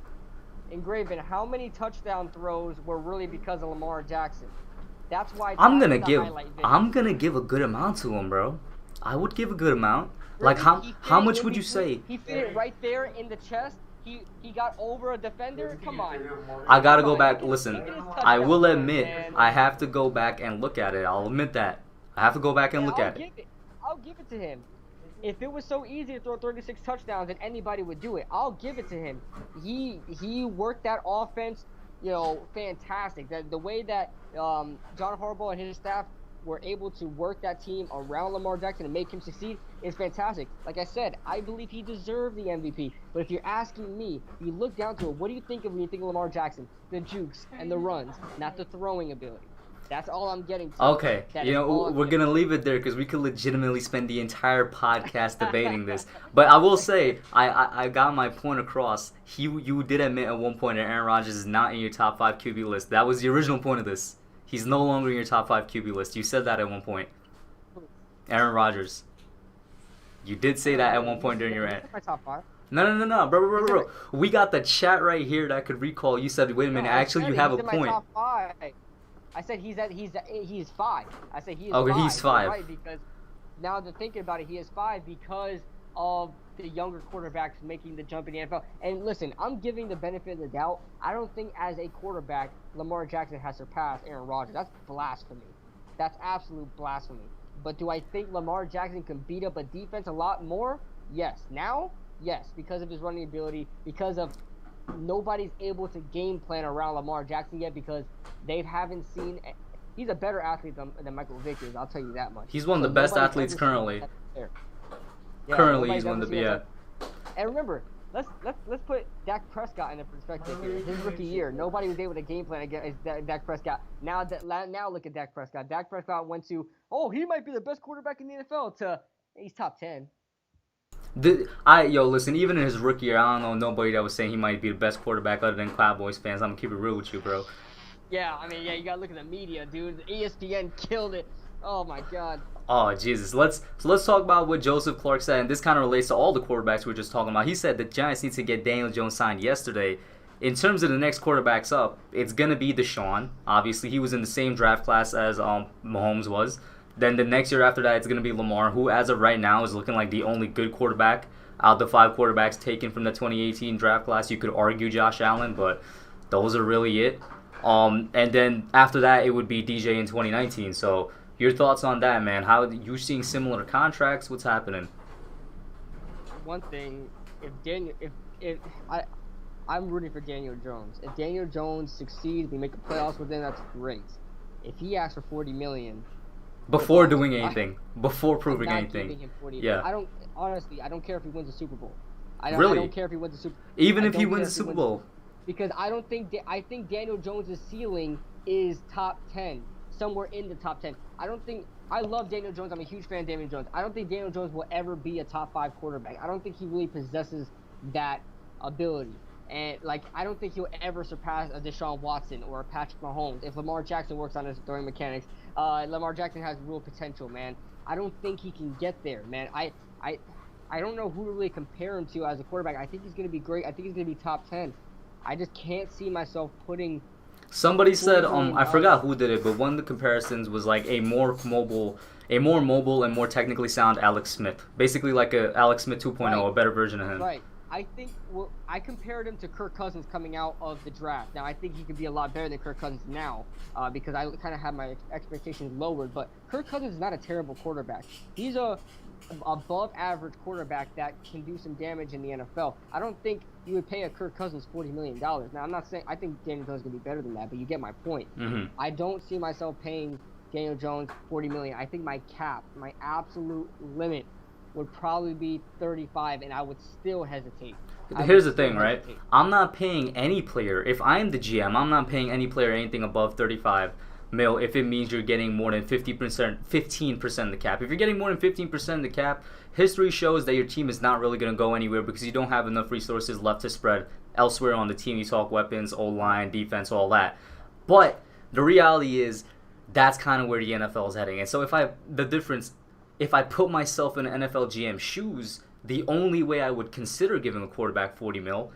Engraven. How many touchdown throws were really because of Lamar Jackson? That's why I'm gonna give a good amount to him, bro. I would give a good amount. Really? Like how much would you say? He fit it right there in the chest. He got over a defender. Come on. I gotta go back. Listen, I will admit I have to go back and look at it. I'll admit that. I have to go back and look at it. I'll give it to him. If it was so easy to throw 36 touchdowns, then anybody would do it. I'll give it to him. He worked that offense, fantastic. The way that John Harbaugh and his staff were able to work that team around Lamar Jackson and make him succeed is fantastic. Like I said, I believe he deserved the MVP. But if you're asking me, you look down to it, what do you think of when you think of Lamar Jackson? The jukes and the runs, not the throwing ability. That's all I'm getting to. Okay, we're going to leave it there because we could legitimately spend the entire podcast debating this. But I will say, I got my point across. You did admit at one point that Aaron Rodgers is not in your top 5 QB list. That was the original point of this. He's no longer in your top 5 QB list. You said that at one point. Aaron Rodgers. You did say that at one point during your rant. My top 5. No, bro. We got the chat right here that could recall. You said, wait a minute, actually you have a point. Top 5. I said he's 5. I said he is 5. Okay, he's 5. Right, because now that thinking about it, he is 5 because of the younger quarterbacks making the jump in the NFL. And listen, I'm giving the benefit of the doubt. I don't think as a quarterback, Lamar Jackson has surpassed Aaron Rodgers. That's blasphemy. That's absolute blasphemy. But do I think Lamar Jackson can beat up a defense a lot more? Yes. Now? Yes, because of his running ability, because of nobody's able to game plan around Lamar Jackson yet because they haven't seen – he's a better athlete than Michael Vick is, I'll tell you that much. He's one of the best athletes currently. Yeah, currently, he's one of the – yeah. And remember, let's put Dak Prescott into perspective here. His rookie year, nobody was able to game plan against Dak Prescott. Now look at Dak Prescott. Dak Prescott went to, he might be the best quarterback in the NFL to he's top 10. Listen, even in his rookie year, I don't know nobody that was saying he might be the best quarterback other than Cowboys fans. I'm gonna keep it real with you, bro. Yeah, I mean, you gotta look at the media, dude. ESPN killed it. Oh my God. Oh Jesus. Let's talk about what Joseph Clark said, and this kind of relates to all the quarterbacks we were just talking about. He said the Giants need to get Daniel Jones signed yesterday. In terms of the next quarterbacks up, it's gonna be Deshaun. Obviously, he was in the same draft class as Mahomes was. Then the next year after that, it's going to be Lamar, who as of right now is looking like the only good quarterback out of the 5 quarterbacks taken from the 2018 draft class. You could argue Josh Allen, but those are really it. And then after that, it would be DJ in 2019. So your thoughts on that, man? How you seeing similar contracts? What's happening? One thing, I'm rooting for Daniel Jones. If Daniel Jones succeeds, we make the playoffs with him. That's great. If he asks for $40 million. Before doing anything, before proving I'm not anything. Giving him 40 yeah. I don't care if he wins the Super Bowl. I don't care if he wins the Super Bowl. Even if he wins the Super Bowl. Because I think Daniel Jones' ceiling is top 10, somewhere in the top 10. I love Daniel Jones. I'm a huge fan of Daniel Jones. I don't think Daniel Jones will ever be a top 5 quarterback. I don't think he really possesses that ability. And, I don't think he'll ever surpass a Deshaun Watson or a Patrick Mahomes. If Lamar Jackson works on his throwing mechanics, Lamar Jackson has real potential, man. I don't think he can get there, man. I don't know who to really compare him to as a quarterback. I think he's going to be great. I think he's going to be top 10. I just can't see myself putting... Somebody said, I forgot who did it, but one of the comparisons was like a more mobile and more technically sound Alex Smith. Basically like a Alex Smith 2.0, right. A better version of him. Right. I think I compared him to Kirk Cousins coming out of the draft. Now, I think he could be a lot better than Kirk Cousins now because I kind of have my expectations lowered. But Kirk Cousins is not a terrible quarterback. He's a above-average quarterback that can do some damage in the NFL. I don't think you would pay a Kirk Cousins $40 million. Now, I'm not saying – I think Daniel Jones is going to be better than that, but you get my point. Mm-hmm. I don't see myself paying Daniel Jones $40 million. I think my cap, my absolute limit – would probably be 35, and I would still hesitate. Here's the thing, right? I'm not paying any player. If I'm the GM, I'm not paying any player anything above 35 mil if it means you're getting more than 15% of the cap. If you're getting more than 15% of the cap, history shows that your team is not really going to go anywhere because you don't have enough resources left to spread elsewhere on the team. You talk weapons, O-line, defense, all that. But the reality is that's kind of where the NFL is heading. And so if I put myself in an NFL GM shoes, the only way I would consider giving a quarterback 40 mil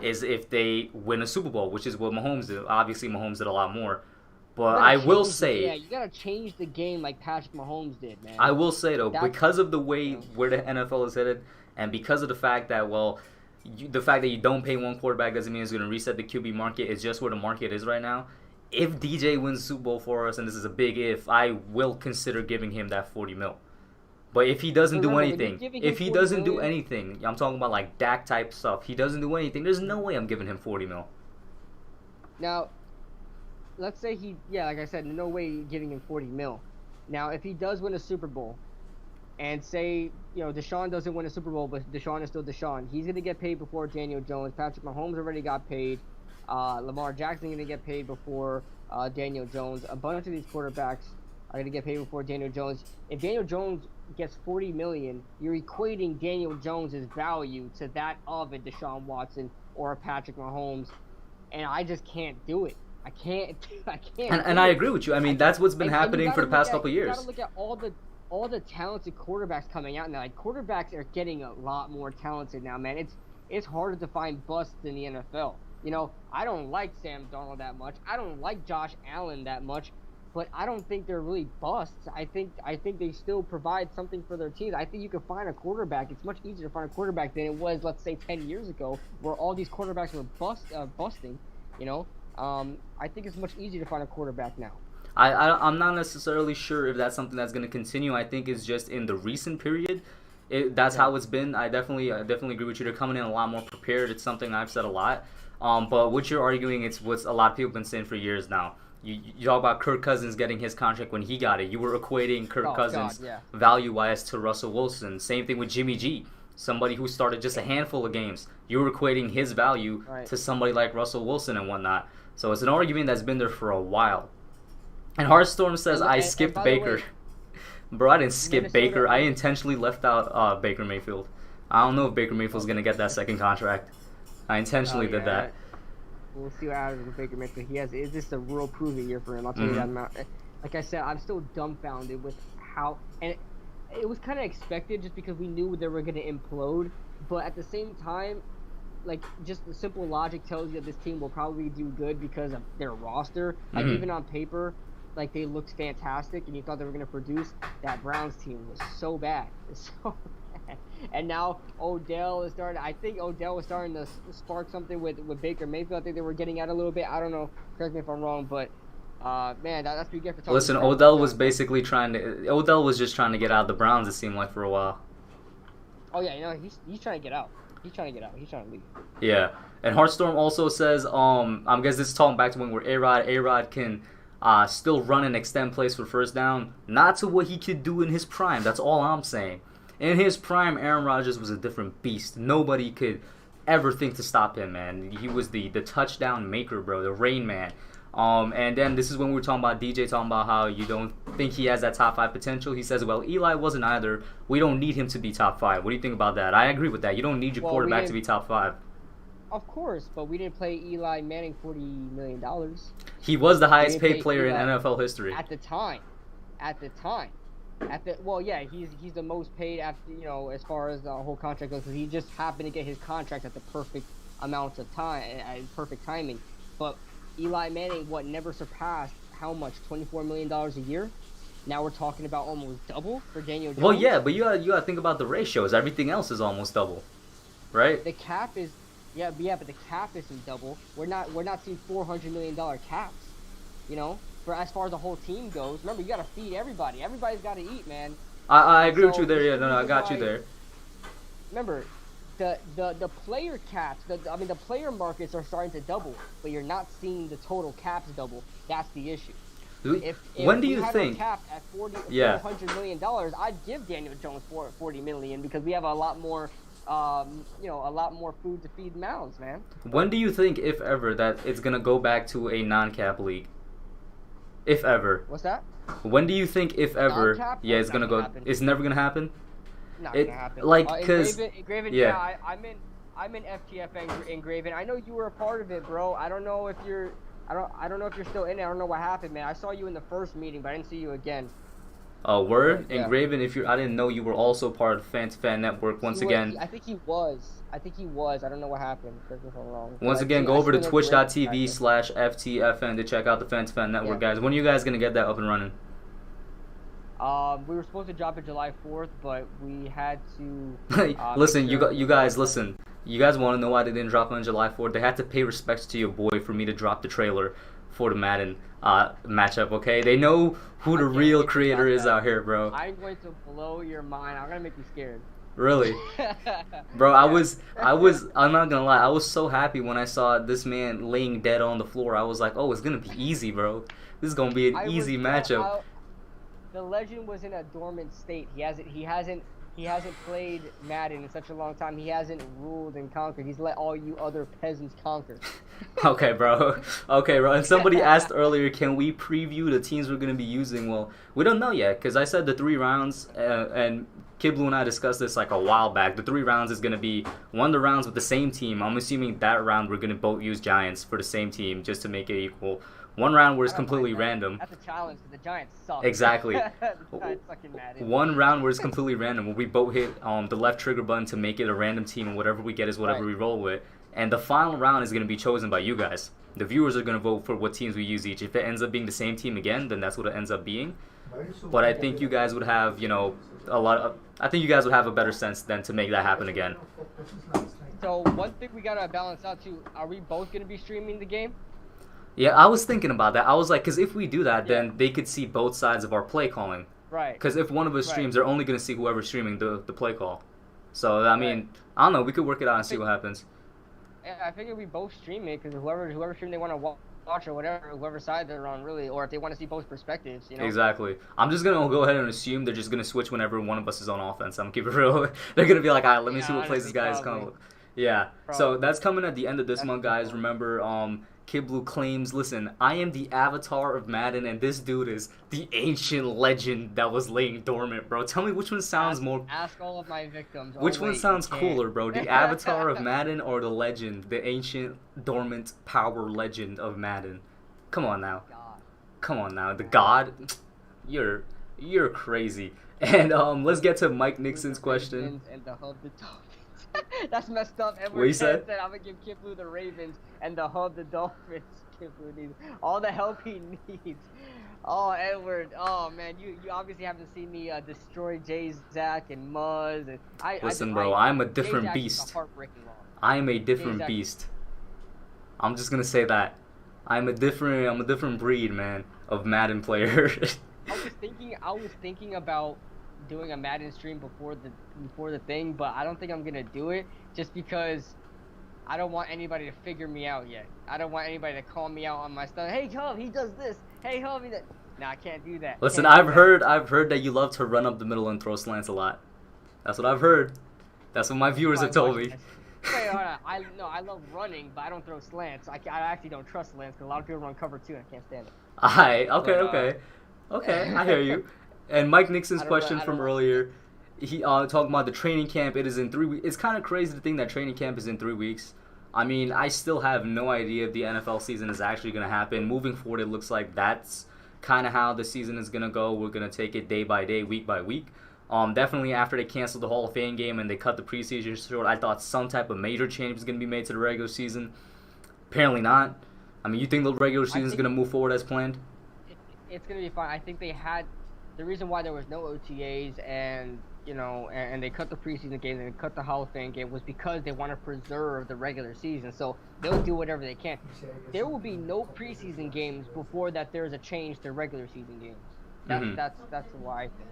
is if they win a Super Bowl, which is what Mahomes did. Obviously, Mahomes did a lot more. But I will say... Yeah, you got to change the game like Patrick Mahomes did, man. I will say, though, because of the way where the NFL is headed, and because of the fact that, the fact that you don't pay one quarterback doesn't mean it's going to reset the QB market. It's just where the market is right now. If DJ wins the Super Bowl for us, and this is a big if, I will consider giving him that 40 mil. But if he doesn't do anything, I'm talking about like Dak type stuff. He doesn't do anything. There's no way I'm giving him 40 mil. Now, let's say like I said, no way giving him 40 mil. Now, if he does win a Super Bowl, and say, Deshaun doesn't win a Super Bowl, but Deshaun is still Deshaun, he's going to get paid before Daniel Jones. Patrick Mahomes already got paid. Lamar Jackson going to get paid before Daniel Jones. A bunch of these quarterbacks are going to get paid before Daniel Jones. If Daniel Jones gets $40 million, you're equating Daniel Jones' value to that of a Deshaun Watson or a Patrick Mahomes, and I just can't do it. I can't. And I agree with you. I mean, that's what's been happening for the past couple of years. You got to look at all the talented quarterbacks coming out now. Like, quarterbacks are getting a lot more talented now, man. It's harder to find busts in the NFL. I don't like Sam Darnold that much. I don't like Josh Allen that much. but I don't think they're really busts. I think they still provide something for their teams. I think you can find a quarterback. It's much easier to find a quarterback than it was, let's say, 10 years ago, where all these quarterbacks were busting. You know, I think it's much easier to find a quarterback now. I'm not necessarily sure if that's something that's going to continue. I think it's just in the recent period. That's how it's been. I definitely agree with you. They're coming in a lot more prepared. It's something I've said a lot. But what you're arguing, it's what a lot of people have been saying for years now. You talk about Kirk Cousins getting his contract when he got it. You were equating Kirk Cousins value-wise to Russell Wilson. Same thing with Jimmy G, somebody who started just a handful of games. You were equating his value to somebody like Russell Wilson and whatnot. So it's an argument that's been there for a while. And Heartstorm says, I skipped Baker. Bro, I didn't skip Baker. I intentionally left out Baker Mayfield. I don't know if Baker Mayfield's going to get that second contract. I intentionally did that. We'll see what happens with Baker Mayfield. Is this a real proving year for him? I'll tell you that. Like I said, I'm still dumbfounded with how... And it was kind of expected just because we knew they were going to implode. But at the same time, like, just the simple logic tells you that this team will probably do good because of their roster. Like, even on paper... Like, they looked fantastic, and you thought they were going to produce. That Browns team was so bad. It's so bad. And now Odell is starting. I think Odell was starting to spark something with Baker Mayfield. I think they were getting at a little bit. I don't know. Correct me if I'm wrong, but man, that's what you get for talking. Listen, Odell was basically Odell was just trying to get out of the Browns. It seemed like for a while. Oh yeah, you know he's trying to get out. He's trying to get out. He's trying to leave. Yeah, and Heartstorm also says, I guess this is talking back to when we're A-Rod can. Still run and extend plays for first down. Not to what he could do in his prime. That's all I'm saying. In his prime, Aaron Rodgers was a different beast. Nobody could ever think to stop him, man. He was the touchdown maker, bro. The Rain Man. And then this is when we were talking about DJ talking about how you don't think he has that top 5 potential. He says, well, Eli wasn't either. We don't need him to be top 5. What do you think about that? I agree with that. You don't need your quarterback to be top 5. Of course, but we didn't pay Eli Manning $40 million. He was the highest paid player in NFL history. At the time. Well, yeah, he's the most paid after, you know, as far as the whole contract goes, because he just happened to get his contract at the perfect amount of time, perfect timing. But Eli Manning, never surpassed how much? $24 million a year? Now we're talking about almost double for Daniel Jones. Well, yeah, but you gotta think about the ratios. Everything else is almost double, right? The cap is... Yeah, but the cap isn't double. We're not seeing $400 million caps, you know, for as far as the whole team goes. Remember, you got to feed everybody. Everybody's got to eat, man. I agree with you there. Yeah, no, I got you there. Remember, the player caps, the player markets are starting to double, but you're not seeing the total caps double. That's the issue. When do you think? If cap at $400 million, I'd give Daniel Jones $40 million because we have a lot more. A lot more food to feed mouths, man. When do you think, if ever, that it's gonna go back to a non-cap league? If ever. What's that? When do you think, if ever? Non-cap? Yeah, it's gonna go. Happen. It's never gonna happen. Not gonna happen. Like, cause Engraven, yeah, I'm in FTF Engraven. I know you were a part of it, bro. I don't know if you're. I don't know if you're still in it. I don't know what happened, man. I saw you in the first meeting, but I didn't see you again. Oh, word? Yeah. Engraven, I didn't know you were also part of Fan to Fan Network once again. I think he was. I don't know what happened. Correct me if I'm wrong. Once again, go over to twitch.tv/FTFN to check out the Fan to Fan Network, guys. When are you guys going to get that up and running? We were supposed to drop it July 4th, but we had to... listen, you guys, listen. You guys want to know why they didn't drop it on July 4th? They had to pay respects to your boy for me to drop the trailer for the Madden matchup, okay? They know who the real creator is out here, bro. I'm going to blow your mind. I'm going to make you scared. Really? Bro, I'm not gonna lie, I was so happy when I saw this man laying dead on the floor. I was like, oh, it's gonna be easy, bro. This is gonna be an easy matchup. The legend was in a dormant state. He hasn't played Madden in such a long time. He hasn't ruled and conquered. He's let all you other peasants conquer. Okay, bro. And somebody asked earlier, can we preview the teams we're going to be using? Well, we don't know yet, because I said the 3 rounds, and Kidblue and I discussed this like a while back. The 3 rounds is going to be one of the rounds with the same team. I'm assuming that round we're going to both use Giants for the same team just to make it equal. One round where it's I don't mind completely that. random. That's a challenge because the Giants suck. Exactly. The Giants fucking Madden. One round where it's completely random, where we both hit the left trigger button to make it a random team, and whatever we get is whatever we roll with. And the final round is going to be chosen by you guys. The viewers are going to vote for what teams we use each. If it ends up being the same team again, then that's what it ends up being. But I think you guys would have, I think you guys would have a better sense than to make that happen again. So one thing we gotta balance out too: are we both gonna be streaming the game? Yeah, I was thinking about that. I was like, because if we do that, then they could see both sides of our play calling. Right. Because if one of us streams, they're only going to see whoever's streaming the play call. So, I mean, I don't know. We could work it out and see what happens. Yeah, I figure we both stream it because whoever stream they want to watch or whatever, whoever side they're on really, or if they want to see both perspectives, you know? Exactly. I'm just going to go ahead and assume they're just going to switch whenever one of us is on offense. I'm going to keep it real. They're going to be like, all right, let me see what plays this guy is coming. Yeah. Probably. So, that's coming at the end of this month, guys. Remember, Kidblue claims, listen, I am the avatar of Madden, and this dude is the ancient legend that was laying dormant, bro. Tell me which one sounds more... Ask all of my victims. Which one sounds cooler, bro? The avatar of Madden or the legend? The ancient, dormant, power legend of Madden? Come on now. God. Come on now. The god? You're crazy. And let's get to Mike Nixon's question. And the hub the Dolphins. That's messed up. What you said? I'm gonna give Kidblue the Ravens and the hub the Dolphins. Kidblue needs all the help he needs. Oh, Edward. Oh man, you obviously haven't seen me destroy Jay, Zach, and Muzz. And Listen, bro, I'm a different beast. I am a different beast. I'm just gonna say that. I'm a different breed, man, of Madden player. I was thinking about doing a Madden stream before the thing, but I don't think I'm gonna do it just because I don't want anybody to figure me out yet. I don't want anybody to call me out on my stuff. Hey Hub, he does this. Hey Hub, he does. Nah, I can't do that. Listen, I've heard that you love to run up the middle and throw slants a lot. That's what I've heard. That's what my viewers have told me. Wait, hold on. I love running, but I don't throw slants. I actually don't trust slants because a lot of people run cover 2 and I can't stand it. Okay, I hear you. And Mike Nixon's question from earlier, he talking about the training camp. It is in 3 weeks. It's kind of crazy to think that training camp is in 3 weeks. I mean, I still have no idea if the NFL season is actually going to happen. Moving forward, it looks like that's kind of how the season is going to go. We're going to take it day by day, week by week. Definitely after they canceled the Hall of Fame game and they cut the preseason short, I thought some type of major change was going to be made to the regular season. Apparently not. I mean, you think the regular season is going to move forward as planned? It's going to be fine. I think they had... The reason why there was no OTAs and they cut the preseason game and they cut the Hall of Fame game was because they want to preserve the regular season. So they'll do whatever they can. There will be no preseason games before that there's a change to regular season games. That's why I think.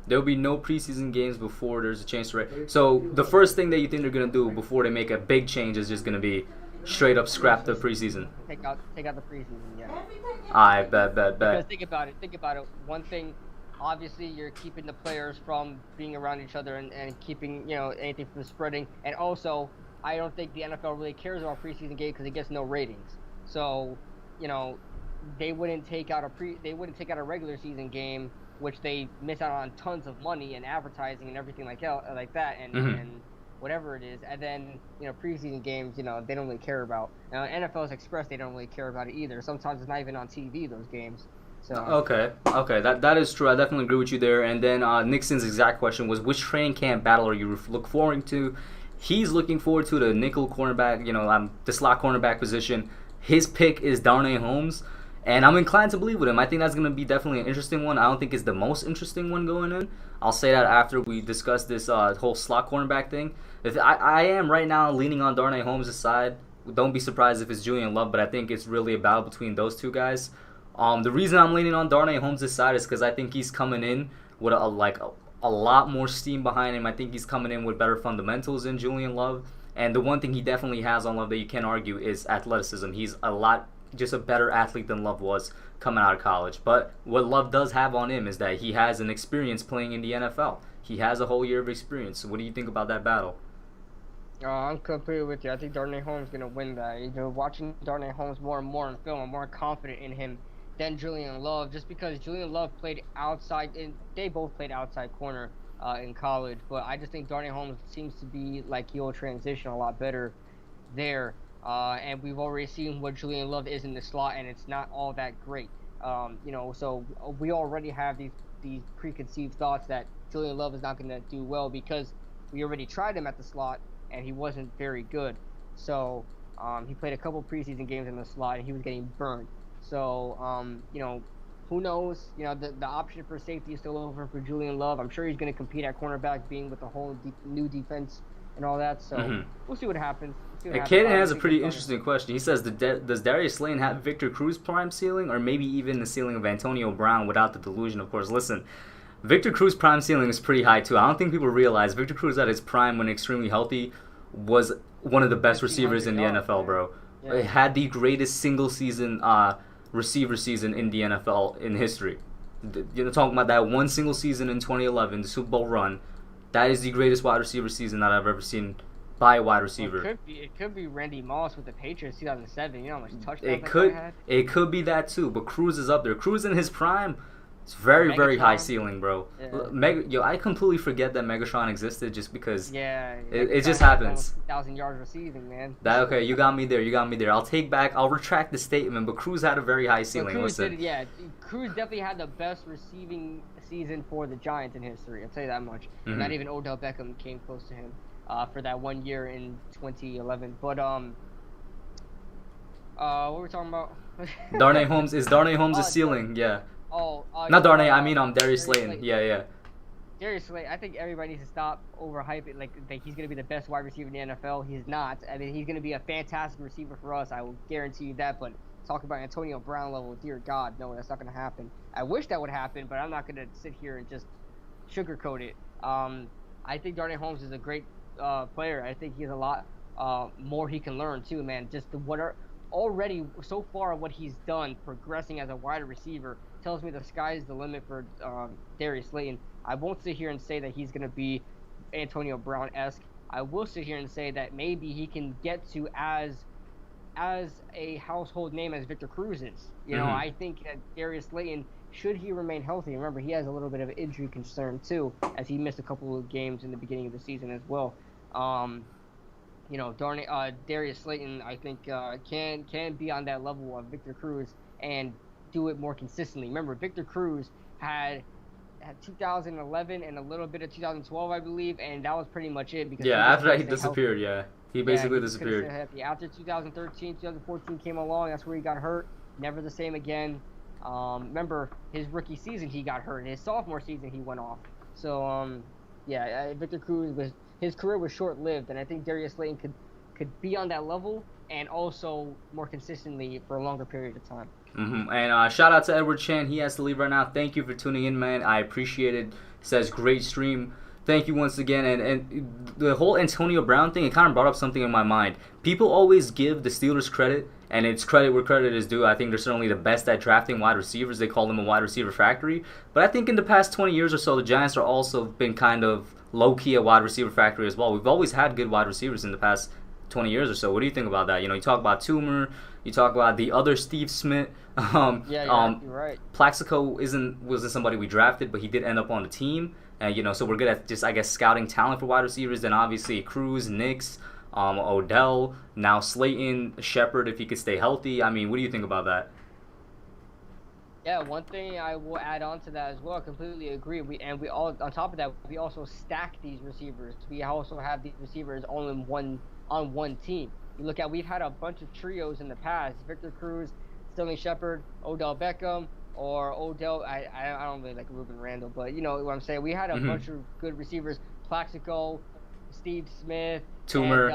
There will be no preseason games before there's a change to So the first thing that you think they're gonna do before they make a big change is just gonna be straight up scrap the preseason. Take out the preseason, yeah. I bet. Because think about it. One thing. Obviously, you're keeping the players from being around each other and keeping, anything from spreading. And also, I don't think the NFL really cares about preseason game because it gets no ratings. So, they wouldn't take out a regular season game, which they miss out on tons of money and advertising and everything like that, and whatever it is. And then, preseason games, they don't really care about. Now, NFL's Express, they don't really care about it either. Sometimes it's not even on TV, those games. So. Okay, that is true. I definitely agree with you there. And then Nixon's exact question was, which training camp battle are you looking forward to? He's looking forward to the nickel cornerback, the slot cornerback position. His pick is Darnay Holmes, and I'm inclined to believe with him. I think that's going to be definitely an interesting one. I don't think it's the most interesting one going in. I'll say that after we discuss this whole slot cornerback thing. I am right now leaning on Darnay Holmes' side. Don't be surprised if it's Julian Love, but I think it's really a battle between those two guys. The reason I'm leaning on Darnay Holmes' side is because I think he's coming in with a lot more steam behind him. I think he's coming in with better fundamentals than Julian Love. And the one thing he definitely has on Love that you can't argue is athleticism. He's just a better athlete than Love was coming out of college. But what Love does have on him is that he has an experience playing in the NFL. He has a whole year of experience. So what do you think about that battle? I'm completely with you. I think Darnay Holmes is going to win that. Watching Darnay Holmes more and more in film, I'm more confident in him than Julian Love, just because Julian Love played outside, and they both played outside corner in college, but I just think Darnay Holmes seems to be like he'll transition a lot better there. and we've already seen what Julian Love is in the slot, and it's not all that great. So we already have these preconceived thoughts that Julian Love is not going to do well because we already tried him at the slot and he wasn't very good. So he played a couple preseason games in the slot and he was getting burned. So who knows? The option for safety is still open for Julian Love. I'm sure he's going to compete at cornerback, being with the whole new defense and all that. So we'll see what happens. Kaden has a pretty interesting question. He says, does Darius Slayton have Victor Cruz prime ceiling, or maybe even the ceiling of Antonio Brown without the delusion? Of course, listen, Victor Cruz prime ceiling is pretty high too. I don't think people realize Victor Cruz at his prime, when extremely healthy, was one of the best receivers in the NFL, bro. Yeah. It had the greatest single season receiver season in the NFL in history. Talking about that one single season in 2011, the Super Bowl run, that is the greatest wide receiver season that I've ever seen by a wide receiver. It could be Randy Moss with the Patriots 2007. You know how much touchdowns it could be that too, but Cruz is up there. Cruz in his prime, it's very high ceiling, bro. Yeah. I completely forget that Megatron existed just because it just happens. 1,000 yards receiving, man. Okay, you got me there. I'll retract the statement, but Cruz had a very high ceiling. Cruz definitely had the best receiving season for the Giants in history. I'll tell you that much. Mm-hmm. Not even Odell Beckham came close to him for that 1 year in 2011. But what were we talking about? Darnay Holmes a ceiling? Yeah. Not Darnay. I mean Darius Slayton. Yeah. Darius Slayton. I think everybody needs to stop overhyping. Like he's gonna be the best wide receiver in the NFL. He's not. I mean, he's gonna be a fantastic receiver for us. I will guarantee you that. But talk about Antonio Brown level, dear God, no, that's not gonna happen. I wish that would happen, but I'm not gonna sit here and just sugarcoat it. I think Darnay Holmes is a great player. I think he has a lot more he can learn too, man. Just already so far what he's done progressing as a wide receiver tells me the sky is the limit for Darius Slayton. I won't sit here and say that he's going to be Antonio Brown-esque. I will sit here and say that maybe he can get to as a household name as Victor Cruz is. I think that Darius Slayton, should he remain healthy, remember he has a little bit of injury concern too, as he missed a couple of games in the beginning of the season as well. Darius Slayton, I think can be on that level of Victor Cruz and do it more consistently. Remember, Victor Cruz had 2011 and a little bit of 2012, I believe, and that was pretty much it. Because after that he disappeared. Healthy. He basically disappeared. After 2013, 2014 came along, that's where he got hurt. Never the same again. Remember, his rookie season he got hurt. His sophomore season he went off. So Victor Cruz his career was short-lived, and I think Darius Slayton could be on that level and also more consistently for a longer period of time. Mm-hmm. And shout out to Edward Chan. He has to leave right now. Thank you for tuning in, man. I appreciate it. Says great stream. Thank you once again. And the whole Antonio Brown thing, it kind of brought up something in my mind. People always give the Steelers credit, and it's credit where credit is due. I think they're certainly the best at drafting wide receivers. They call them a wide receiver factory. But I think in the past 20 years or so, the Giants are also been kind of low-key a wide receiver factory as well. We've always had good wide receivers in the past 20 years or so. What do you think about that? You talk about Toomer, you talk about the other Steve Smith. You're right. Plaxico wasn't somebody we drafted, but he did end up on the team. And so we're good at just, I guess, scouting talent for wide receivers. Then obviously Cruz, Nix, Odell, now Slayton, Shepard if he could stay healthy. I mean, what do you think about that? Yeah, one thing I will add on to that as well. I completely agree. We all, on top of that, we also stack these receivers. We also have these receivers all on one team. We've had a bunch of trios in the past: Victor Cruz, Sterling Shepard, Odell Beckham, or Odell. I don't really like Ruben Randall, but you know what I'm saying. We had a bunch of good receivers: Plaxico, Steve Smith, Toomer.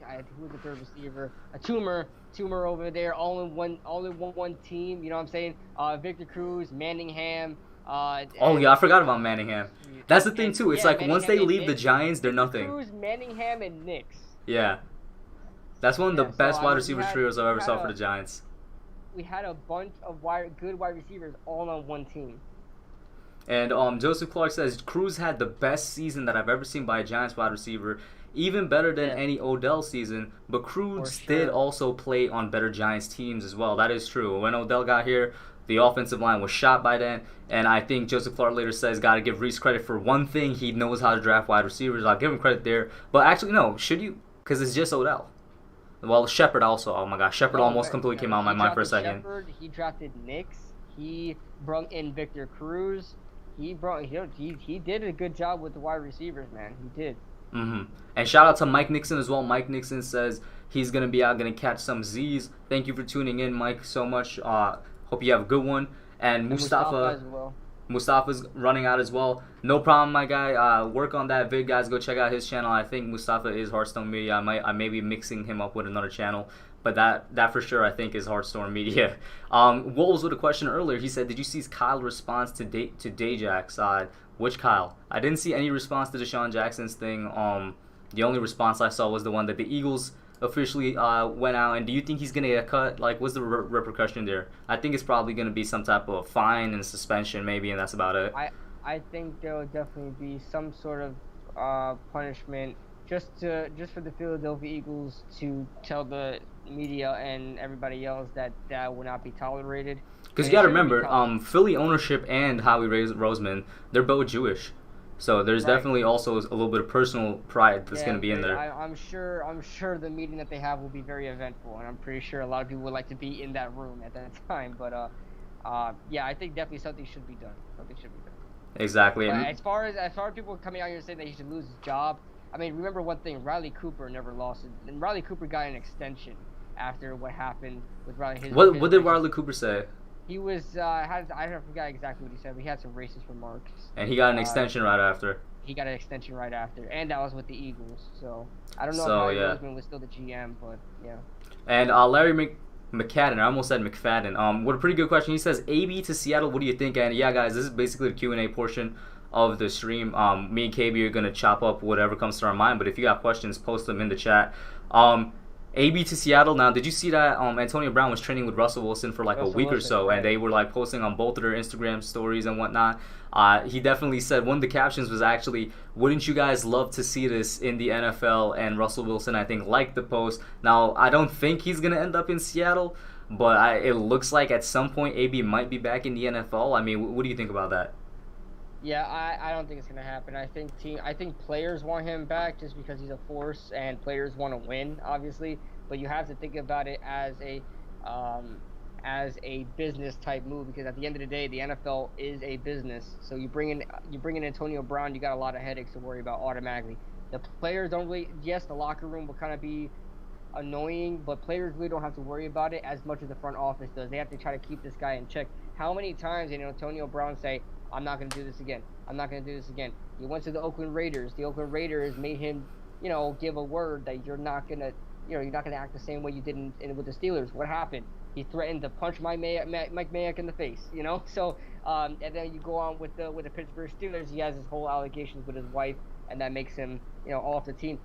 And, who was the third receiver? Toomer over there, all in one team. You know what I'm saying? Victor Cruz, Manningham. I forgot about Manningham. That's the thing too. It's like once they leave the Giants, they're nothing. Cruz, Manningham, and Nix. Yeah, that's one of the best wide receiver trios I've ever saw for the Giants. We had a bunch of good wide receivers all on one team. And Joseph Clark says Cruz had the best season that I've ever seen by a Giants wide receiver, even better than any Odell season. But Cruz did also play on better Giants teams as well. That is true. When Odell got here, the offensive line was shot by then. And I think Joseph Clark later says, got to give Reese credit for one thing. He knows how to draft wide receivers. I'll give him credit there. But actually, no. Should you? Because it's just Odell. Well, Shepard also. Oh my gosh, Shepard almost completely came out of my mind for a second. Shepard, he drafted Knicks. He brought in Victor Cruz. He did a good job with the wide receivers, man. He did. And shout out to Mike Nixon as well. Mike Nixon says he's gonna be out, gonna catch some Z's. Thank you for tuning in, Mike, so much. Hope you have a good one. And Mustafa as well. Mustafa's running out as well. No problem, my guy. Work on that vid, guys. Go check out his channel. I think Mustafa is Hearthstone Media. I may be mixing him up with another channel, but that for sure I think is Hearthstone Media. Wolves with a question earlier. He said, "Did you see Kyle's response to Dajax? Which Kyle? I didn't see any response to Deshaun Jackson's thing. The only response I saw was the one that the Eagles officially went out. And do you think he's gonna get cut? Like, what's the repercussion there? I think it's probably gonna be some type of fine and suspension, maybe, and that's about it. I think there will definitely be some sort of punishment just for the Philadelphia Eagles to tell the media and everybody else that will not be tolerated. Because you gotta remember, Philly ownership and Howie Roseman, they're both Jewish. So there's definitely also a little bit of personal pride that's going to be in there. I'm sure the meeting that they have will be very eventful, and I'm pretty sure a lot of people would like to be in that room at that time. But yeah, I think definitely something should be done. Exactly. But as far as people coming out here saying that he should lose his job, I mean, remember one thing: Riley Cooper never lost it, and Riley Cooper got an extension after what happened with Riley. What did Riley Cooper say? He was, I forgot exactly what he said, but he had some racist remarks. And he got an extension right after. He got an extension right after, and that was with the Eagles. So, I don't know if Howie Roseman was still the GM, but yeah. And Larry McFadden, I almost said McFadden. What a pretty good question. He says, AB to Seattle, what do you think? And yeah, guys, this is basically the Q&A portion of the stream. Me and KB are going to chop up whatever comes to our mind, but if you got questions, post them in the chat. AB to Seattle. Now, did you see that Antonio Brown was training with Russell Wilson for like a week or so, and they were like posting on both of their Instagram stories and whatnot? He definitely said one of the captions was actually, "Wouldn't you guys love to see this in the NFL?" And Russell Wilson, I think, liked the post. Now, I don't think he's gonna end up in Seattle, but it looks like at some point AB might be back in the NFL. I mean, what do you think about that? Yeah, I don't think it's gonna happen. I think players want him back just because he's a force, and players want to win, obviously. But you have to think about it as a business type move, because at the end of the day, the NFL is a business. So you bring in Antonio Brown, you got a lot of headaches to worry about automatically. The players don't really. Yes, the locker room will kind of be annoying, but players really don't have to worry about it as much as the front office does. They have to try to keep this guy in check. How many times did Antonio Brown say, "I'm not going to do this again. I'm not going to do this again"? He went to the Oakland Raiders. The Oakland Raiders made him, give a word that you're not going to act the same way you did with the Steelers. What happened? He threatened to punch Mike Mayock in the face, So, and then you go on with the Pittsburgh Steelers. He has his whole allegations with his wife, and that makes him, off the team.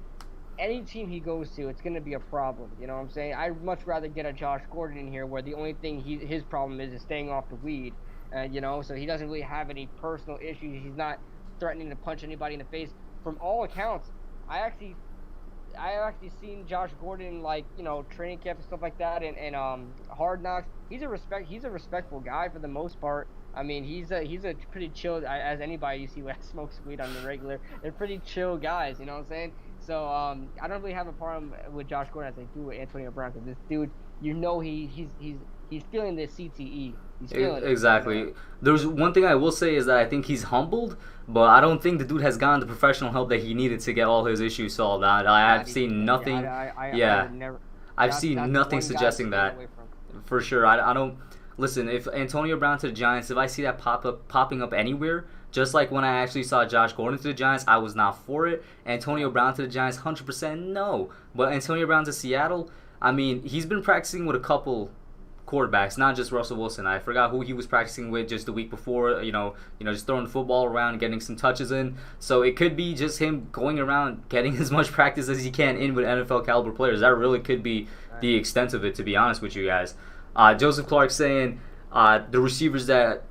Any team he goes to, it's going to be a problem. You know what I'm saying? I'd much rather get a Josh Gordon in here where the only thing his problem is staying off the weed. So he doesn't really have any personal issues. He's not threatening to punch anybody in the face. From all accounts, I actually seen Josh Gordon training camp and stuff like that, and Hard Knocks. He's a respectful guy for the most part. I mean, he's a pretty chill, as anybody you see that smokes weed on the regular. They're pretty chill guys, you know what I'm saying? So I don't really have a problem with Josh Gordon as I do with Antonio Brown, because this dude, he's feeling the CTE. He's feeling exactly. it. There's one thing I will say is that I think he's humbled, but I don't think the dude has gotten the professional help that he needed to get all his issues solved. I've seen nothing. I've seen nothing suggesting that. For sure, I don't. Listen, if Antonio Brown to the Giants, if I see that popping up anywhere, just like when I actually saw Josh Gordon to the Giants, I was not for it. Antonio Brown to the Giants, 100% no. But Antonio Brown to Seattle, I mean, he's been practicing with a couple quarterbacks, not just Russell Wilson. I forgot who he was practicing with just the week before, just throwing the football around, getting some touches in. So it could be just him going around, getting as much practice as he can in with NFL caliber players. That really could be the extent of it, to be honest with you guys. Joseph Clark saying the receivers that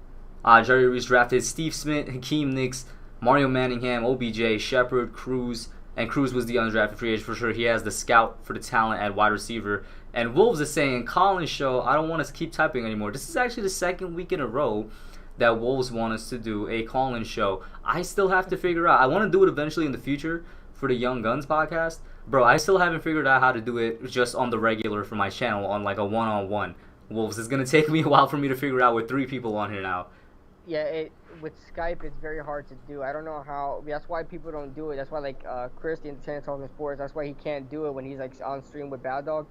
Jerry Reese drafted: Steve Smith, Hakeem Nicks, Mario Manningham, OBJ, Shepard, Cruz, and Cruz was the undrafted free agent for sure. He has the scout for the talent at wide receiver. And Wolves is saying, Collins show, I don't want us to keep typing anymore. This is actually the second week in a row that Wolves want us to do a Collins show. I still have to figure out. I want to do it eventually in the future for the Young Guns podcast. Bro, I still haven't figured out how to do it just on the regular for my channel on like a one-on-one. Wolves, it's gonna take me a while for me to figure out with 3 people on here now. Yeah, with Skype, it's very hard to do. I don't know how. That's why people don't do it. That's why, like, Chris, the Entertainment Talking Sports, that's why he can't do it when he's, like, on stream with Bad Dog.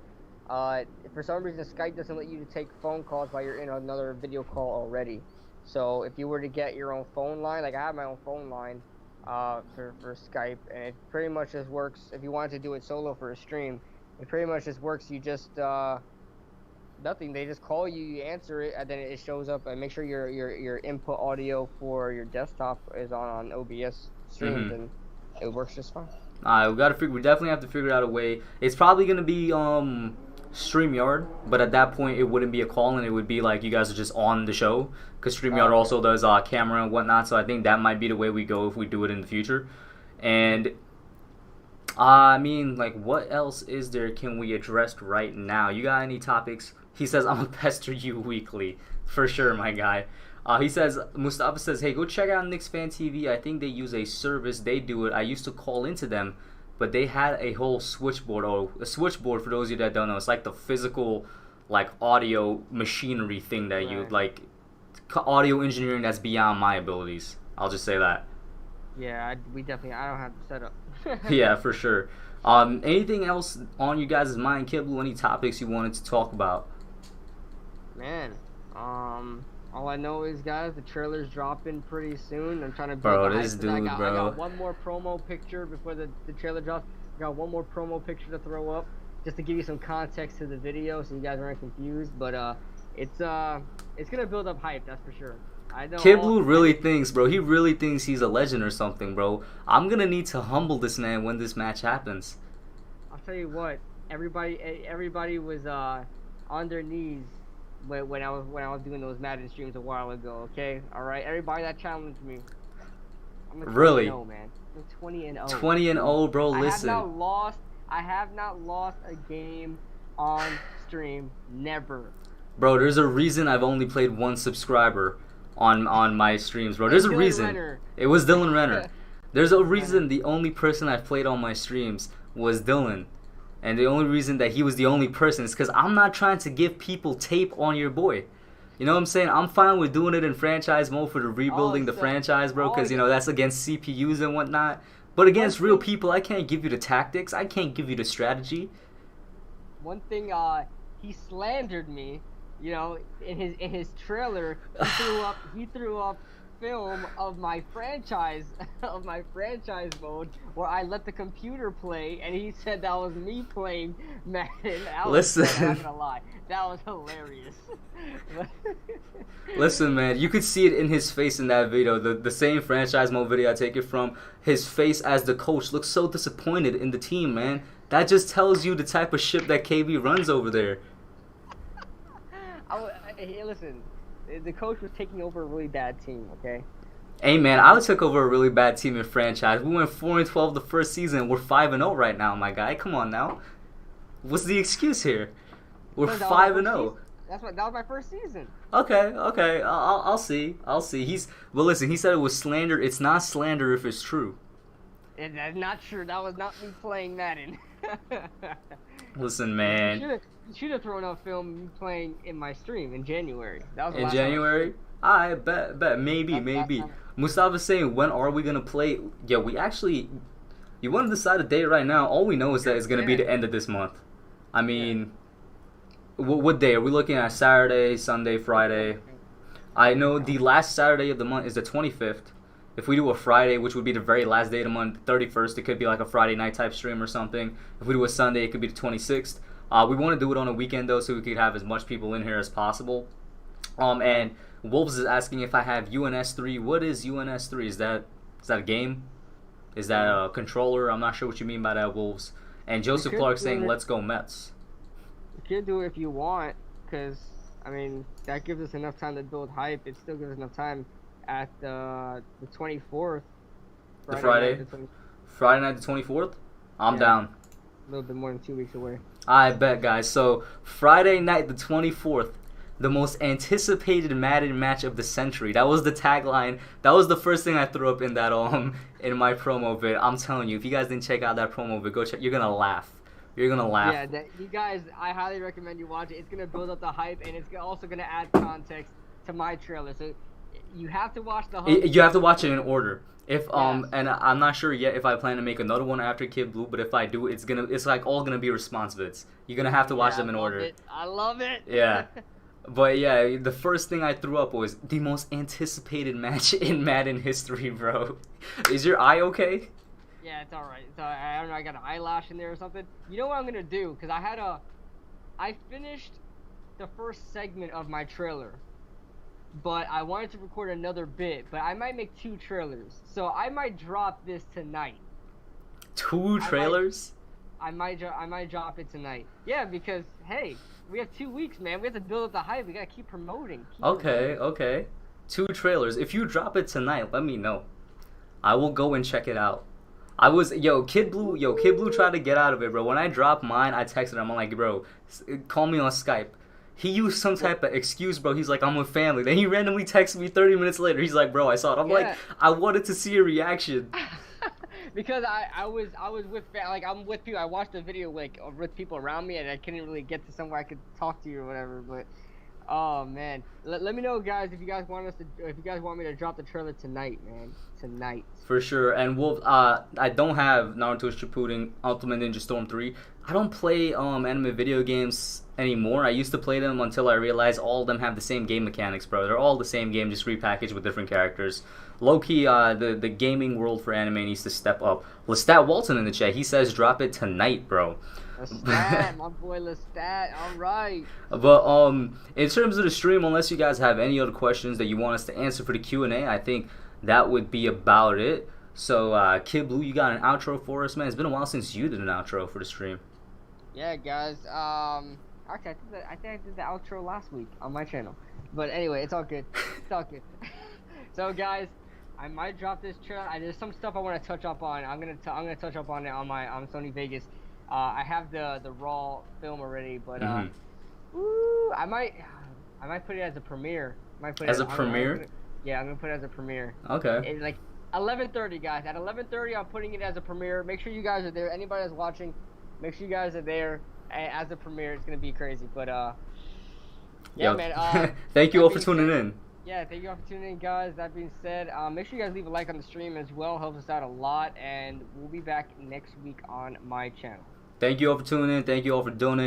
For some reason, Skype doesn't let you to take phone calls while you're in another video call already. So if you were to get your own phone line, like I have my own phone line for Skype, and it pretty much just works. If you wanted to do it solo for a stream, it pretty much just works. You just nothing. They just call you, you answer it, and then it shows up. And make sure your input audio for your desktop is on OBS streams, and it works just fine. We definitely have to figure out a way. It's probably gonna be StreamYard, but at that point it wouldn't be a call and it would be like you guys are just on the show, because StreamYard also does camera and whatnot. So I think that might be the way we go if we do it in the future. And I mean, like, what else is there can we address right now? You got any topics? He says, I'm gonna pester you weekly. For sure, my guy. He says, Mustafa says, hey, go check out Knicks Fan TV. I think they use a service. They do it. I used to call into them, but they had a whole switchboard. Oh, a switchboard, for those of you that don't know, it's like the physical, like, audio machinery thing that you, like, audio engineering that's beyond my abilities. I'll just say that. Yeah, I don't have the setup. Yeah, for sure. Anything else on you guys' mind, Kidblue? Any topics you wanted to talk about? Man, all I know is, guys, the trailer's dropping pretty soon. I'm trying to build this dude, I got one more promo picture before the trailer drops. I got one more promo picture to throw up just to give you some context to the video so you guys aren't confused. But it's gonna build up hype, that's for sure. I know Kidblue really thinks, bro. He really thinks he's a legend or something, bro. I'm gonna need to humble this man when this match happens. I'll tell you what. Everybody was on their knees when I was doing those Madden streams a while ago. Okay, all right. Everybody that challenged me. I'm really? 20-0, man. I'm 20-0. 20-0, bro. Listen. I have not lost a game on stream. Never. Bro, there's a reason I've only played 1 subscriber on my streams, bro. There's a reason. Renner. It was Dylan Renner. There's a reason the only person I've played on my streams was Dylan. And the only reason that he was the only person is because I'm not trying to give people tape on your boy. You know what I'm saying? I'm fine with doing it in franchise mode for the rebuilding the franchise, bro, because, you know, that's against CPUs and whatnot. But against real people, I can't give you the tactics. I can't give you the strategy. One thing, he slandered me. You know, in his trailer, he threw up film of my franchise mode where I let the computer play, and he said that was me playing Madden. Listen, I'm not gonna lie, that was hilarious. Listen, man, you could see it in his face in that video. The same franchise mode video I take it from. His face as the coach looks so disappointed in the team, man. That just tells you the type of ship that KB runs over there. Hey, listen, the coach was taking over a really bad team, okay? Hey, man, I took over a really bad team in franchise. We went 4-12 the first season. We're 5-0 right now, my guy. Come on now. What's the excuse here? We're 5-0. That was my first season. Okay. I'll see. Well, listen, he said it was slander. It's not slander if it's true. And that's not true. That was not me playing Madden. Listen, man. You should have thrown up film me playing in my stream in January. That was the in last January? I bet. Maybe. Mustafa's saying, when are we going to play? Yeah, you want to decide a date right now. All we know is that it's going to be the end of this month. I mean, what day? Are we looking at Saturday, Sunday, Friday? I know the last Saturday of the month is the 25th. If we do a Friday, which would be the very last day of the month, 31st, it could be like a Friday night type stream or something. If we do a Sunday, it could be the 26th. We want to do it on a weekend, though, so we could have as much people in here as possible. And Wolves is asking if I have UNS3. What is UNS3? Is that a game? Is that a controller? I'm not sure what you mean by that, Wolves. And Joseph Clark saying, let's go Mets. You could do it if you want, because, I mean, that gives us enough time to build hype. It still gives us enough time at the 24th. Friday night the 24th? I'm down. A little bit more than 2 weeks away. I bet, guys. So, Friday night the 24th, the most anticipated Madden match of the century. That was the tagline. That was the first thing I threw up in that in my promo vid. I'm telling you, if you guys didn't check out that promo vid, go check. You're gonna laugh. You're gonna laugh. Yeah, you guys, I highly recommend you watch it. It's gonna build up the hype, and it's also gonna add context to my trailer. So you have to watch the whole. You have to watch it in order. If Yes. and I'm not sure yet if I plan to make another one after Kidblue, but if I do, it's like all gonna be response vids. You're gonna have to watch them in order. I love it. Yeah. But yeah, the first thing I threw up was the most anticipated match in Madden history, bro. Is your eye okay? Yeah, it's alright. So I don't know, I got an eyelash in there or something. You know what I'm gonna do? Because I finished the first segment of my trailer, but I wanted to record another bit, but I might make 2 trailers. So I might drop this tonight. 2 trailers? I might drop it tonight. Yeah, because hey, we have 2 weeks, man. We have to build up the hype. We gotta keep promoting. Okay. 2 trailers. If you drop it tonight, let me know. I will go and check it out. Kidblue tried to get out of it, bro. When I dropped mine, I texted him. I'm like, bro, call me on Skype. He used some type of excuse, bro. He's like, I'm with family. Then he randomly texted me 30 minutes later. He's like, bro, I saw it. I'm like, I wanted to see a reaction. Because I was with I'm with people. I watched the video with people around me, and I couldn't really get to somewhere I could talk to you or whatever. But oh man, let me know, guys, if you guys want me to drop the trailer tonight, man. Tonight. For sure. And Wolf, I don't have Naruto Shippuden Ultimate Ninja Storm 3. I don't play anime video games anymore. I used to play them until I realized all of them have the same game mechanics, bro. They're all the same game, just repackaged with different characters. Low-key, the gaming world for anime needs to step up. Lestat Walton in the chat, he says drop it tonight, bro. Lestat, my boy Lestat, alright. But in terms of the stream, unless you guys have any other questions that you want us to answer for the Q&A, I think that would be about it. So, Kidblue, you got an outro for us, man? It's been a while since you did an outro for the stream. Yeah, guys. Actually, I think I did the outro last week on my channel. But anyway, it's all good. It's all good. So, guys, I might drop this trailer. There's some stuff I want to touch up on. I'm gonna touch up on it on Sony Vegas. I have the raw film already, but I might put it as a premiere. As a premiere? Yeah, I'm gonna put it as a premiere. Okay. It's like 11:30, guys. At 11:30, I'm putting it as a premiere. Make sure you guys are there. Anybody that's watching, make sure you guys are there as a premiere. It's gonna be crazy, but yeah, man. Thank you all for tuning in. Yeah, thank you all for tuning in, guys. That being said, make sure you guys leave a like on the stream as well. Helps us out a lot, and we'll be back next week on my channel. Thank you all for tuning in. Thank you all for donating.